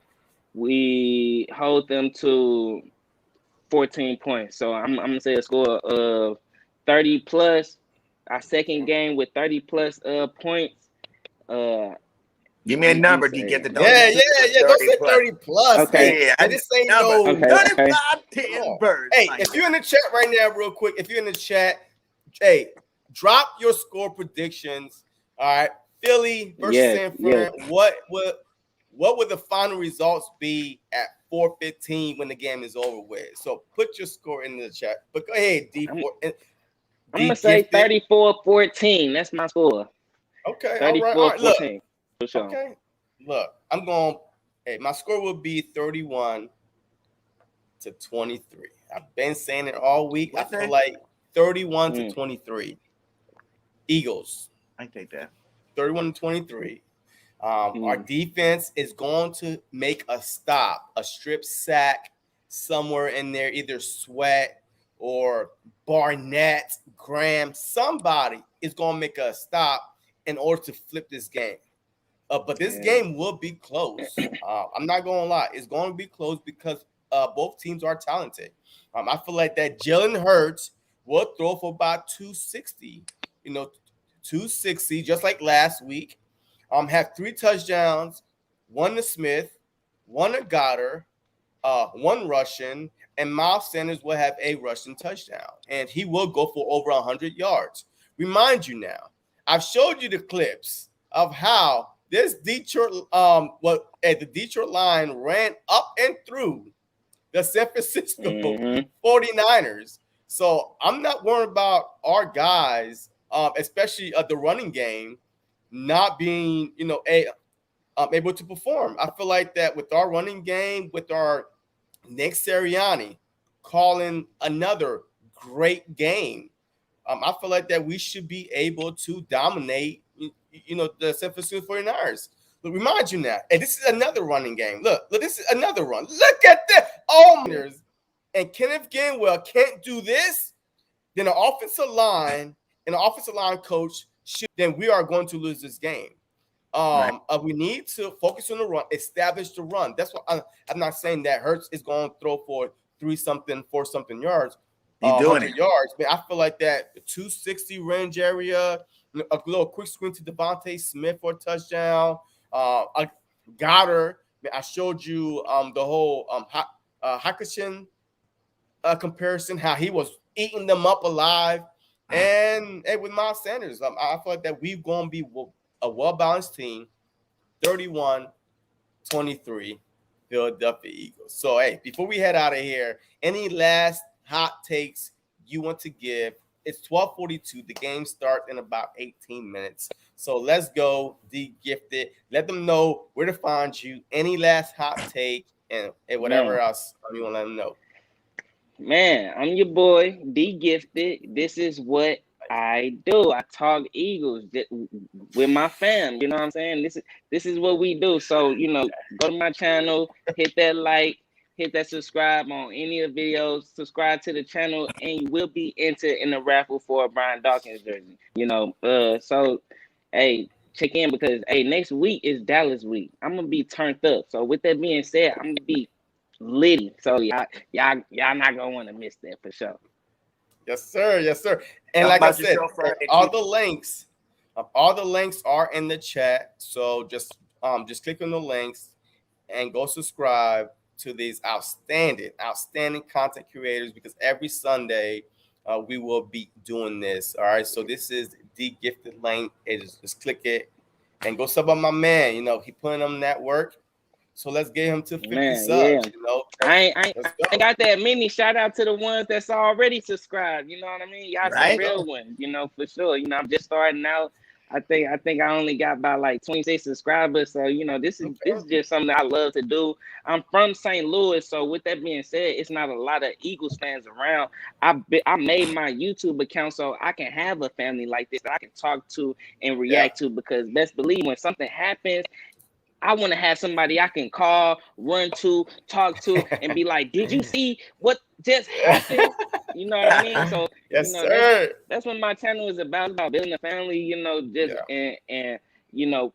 we hold them to 14 points. So I'm gonna say a score of 30 plus. Our second game with 30 plus points. Give me a number, DeeGifted. Yeah. Don't say 30 plus. Okay. Yeah, I just say no. Okay. 35, 10 birds. Hey, if you're in the chat right now, real quick, if you're in the chat, hey, drop your score predictions. All right, Philly versus San Fran. What would the final results be at 4:15 when the game is over with? So put your score in the chat. But go ahead, D. I'm gonna say 34-14. That's my score. Okay, 34-14. all right. Look, for sure. Okay, look, I'm going. Hey, my score will be 31-23. I've been saying it all week. I feel like 31-23. Eagles. I take that. 31-23. Our defense is going to make a stop, a strip sack somewhere in there, either Sweat or Barnett, Graham. Somebody is going to make a stop in order to flip this game. But this game will be close. I'm not going to lie. It's going to be close because both teams are talented. I feel like that Jalen Hurts will throw for about 260, 260, just like last week. Have 3 touchdowns, 1 to Smith, 1 to Goddard, 1 rushing, and Miles Sanders will have a rushing touchdown. And he will go for over 100 yards. Remind you now, I've showed you the clips of how this Detroit, the Detroit line ran up and through the San Francisco 49ers. So I'm not worried about our guys, especially the running game, not being, able to perform. I feel like that with our running game, with our Nick Sirianni calling another great game, I feel like that we should be able to dominate, the San Francisco 49ers. But remind you now, and this is another running game. Look, this is another run. Look at that. Oh, and Kenneth Gainwell can't do this, then the offensive line and the offensive line coach then we are going to lose this game. We need to focus on the run, establish the run. That's what I'm not saying that Hurts is going to throw for 3-something, 4-something yards. He's doing it. Yards. Man, I feel like that 260 range area, a little quick screen to Devontae Smith for a touchdown. Goddard. Man, I showed you the whole Hawkinson comparison, how he was eating them up alive. And with Miles Sanders, I feel like that we're going to be a well-balanced team, 31-23, Philadelphia Eagles. So, hey, before we head out of here, any last hot takes you want to give? It's 12:42. The game starts in about 18 minutes. So let's go, DeeGifted. Let them know where to find you. Any last hot take and whatever else you want to let them know. Man, I'm your boy, DeeGifted. This is what I do. I talk Eagles with my fam. You know what I'm saying? This is what we do. So, go to my channel, hit that like, hit that subscribe on any of the videos, subscribe to the channel, and you will be entered in the raffle for a Brian Dawkins jersey. So, hey, check in because, hey, next week is Dallas week. I'm going to be turned up. So, with that being said, I'm going to be litty. So y'all not gonna want to miss that for sure. Yes, sir. And like I said, all the links are in the chat. So just click on the links and go subscribe to these outstanding content creators, because every Sunday we will be doing this. All right. So this is DeeGifted link. Just click it and go sub on my man. He putting on that work. So let's get him to 50 subs. I got that many. Shout out to the ones that's already subscribed. You know what I mean? Y'all some real ones, you know, for sure. You know, I'm just starting out. I think I only got about like 26 subscribers. So, you know, this is just something that I love to do. I'm from St. Louis, so with that being said, it's not a lot of Eagles fans around. I made my YouTube account so I can have a family like this that I can talk to and react to, because best believe when something happens, I want to have somebody I can call, run to, talk to, and be like, "Did you see what just happened?" You know what I mean? So, yes, you know, sir. that's what my channel is about building a family. You know, just and you know,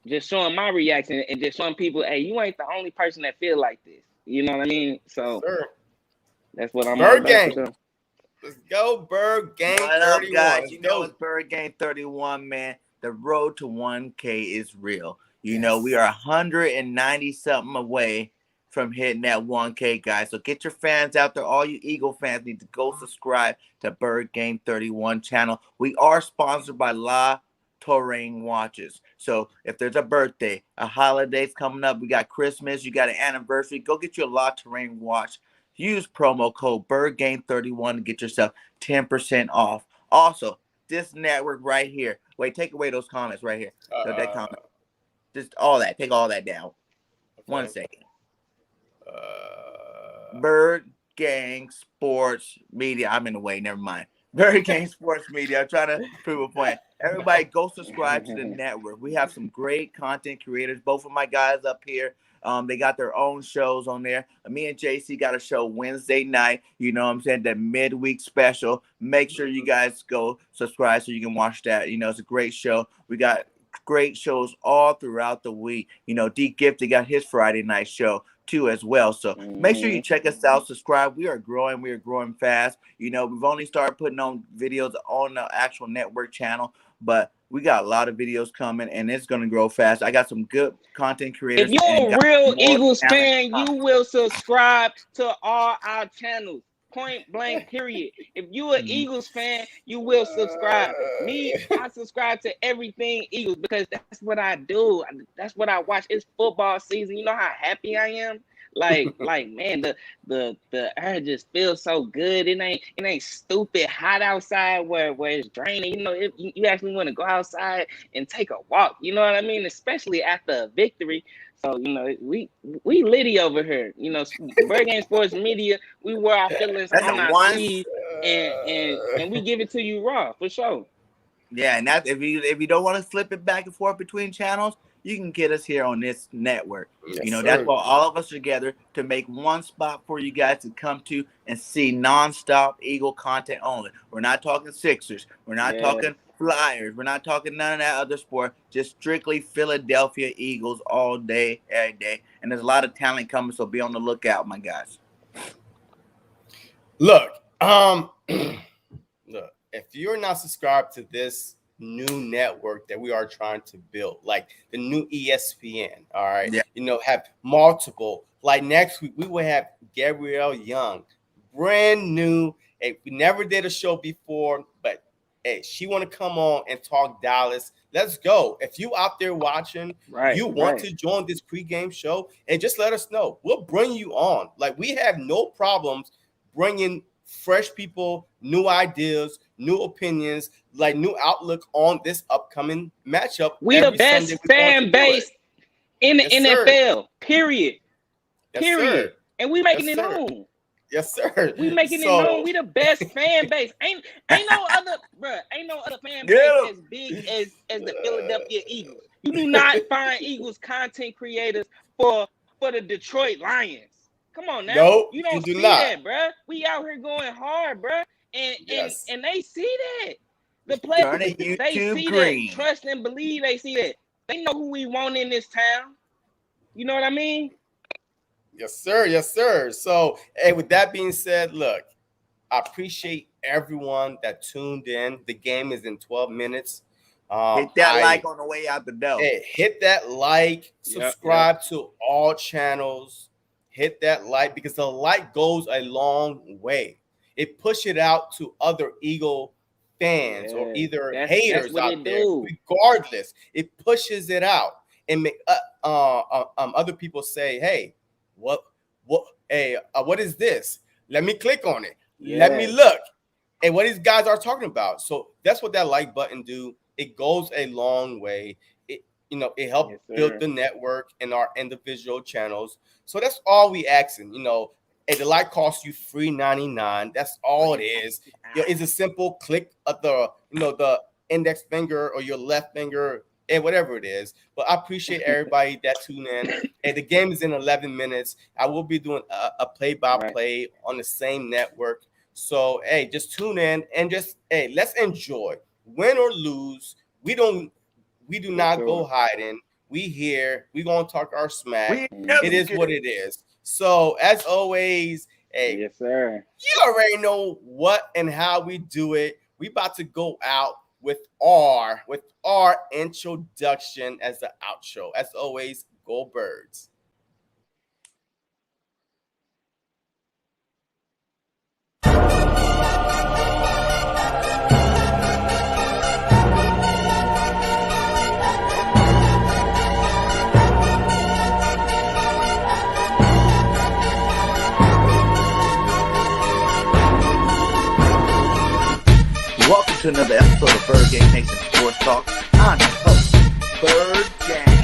just showing my reaction and just showing people, hey, you ain't the only person that feel like this. You know what I mean? So that's what I'm Bird about. Gang. Sure. Let's go, Bird Gang. What up, 31. guys? You know it's BIRDGANG31, man. The road to 1K is real. You know, we are 190 something away from hitting that 1K, guys. So get your fans out there. All you Eagle fans need to go subscribe to BIRDGANG31 channel. We are sponsored by La TOURAINE watches. So if there's a birthday, a holiday's coming up, we got Christmas, you got an anniversary, go get you a La TOURAINE watch. Use promo code BIRDGANG31 to get yourself 10% off. Also, this network right here. Wait, take away those comments right here. That comment. Just all that. Take all that down. Okay. 1 second. Bird Gang Sports Media. I'm in the way. Never mind. Bird Gang Sports Media. I'm trying to prove a point. Everybody go subscribe to the network. We have some great content creators. Both of my guys up here. They got their own shows on there. Me and JC got a show Wednesday night. You know what I'm saying? That midweek special. Make sure you guys go subscribe so you can watch that. You know, it's a great show. We got great shows all throughout the week. You know, DeeGifted got his Friday night show too as well. So make sure you check us out, subscribe. We are growing fast. You know, we've only started putting on videos on the actual network channel, but we got a lot of videos coming and it's going to grow fast. I got some good content creators. If you're a real Eagles fan, you will subscribe to all our channels. Point blank, period. If you're an Eagles fan, you will subscribe. Me, I subscribe to everything Eagles because that's what I do. That's what I watch. It's football season. You know how happy I am? Like man, the air just feels so good. It ain't stupid hot outside where it's draining. You know, you actually want to go outside and take a walk. You know what I mean? Especially after a victory. So, you know, we litty over here. You know, BIRDGANG Sports Media, we wear our feelings on our sleeve and we give it to you raw for sure. Yeah, and that's if you don't want to flip it back and forth between channels, you can get us here on this network. Yes, you know, sir. That's why all of us are together to make one spot for you guys to come to and see nonstop Eagle content only. We're not talking Sixers. We're not talking Flyers. We're not talking none of that other sport. Just strictly Philadelphia Eagles all day, every day. And there's a lot of talent coming, so be on the lookout, my guys. Look, look, if you're not subscribed to this new network that we are trying to build, like the new ESPN, all right, you know, have multiple, like next week we will have Gabrielle Young, brand new. Hey, we never did a show before, but hey, she want to come on and talk Dallas. Let's go. If you out there watching, you want to join this pregame show, and just let us know. We'll bring you on. Like, we have no problems bringing fresh people, new ideas, new opinions, like new outlook on this upcoming matchup. We the best fan base in the NFL, period. Period. And we making it known. Yes, sir. We making it known. We the best fan base. Ain't no other, bro. Ain't no other fan base as big as the Philadelphia Eagles. You do not find Eagles content creators for the Detroit Lions. Come on now. No, you don't do see not. that, bro. We out here going hard, bro. And they see that. The players, they see that. Trust and believe they see that. They know who we want in this town. You know what I mean? Yes, sir. Yes, sir. So, hey, with that being said, look, I appreciate everyone that tuned in. The game is in 12 minutes. Hit that like on the way out the door. Hey, hit that like, subscribe to all channels. Hit that like, because the like goes a long way. It pushes it out to other Eagle fans or either haters out there. Regardless, it pushes it out and make other people say, hey, Hey, what is this? Let me click on it. Yeah. Let me look. Hey, what these guys are talking about. So that's what that like button do. It goes a long way. It helps build the network and our individual channels. So that's all we asking. And the like costs you $3.99. That's all it is. It's a simple click of the index finger or your left finger and whatever it is. But I appreciate everybody that tuned in. And the game is in 11 minutes. I will be doing a play-by-play on the same network. So hey, just tune in and let's enjoy. Win or lose, we do not go hiding. We here. We gonna talk our smack. It is what it is. So as always, hey, yes, sir. You already know what and how we do it. We about to go out with our introduction as the outro. As always, go Birds. Welcome to another episode of Bird Gang Nation Sports Talk. I'm your host, Bird Gang.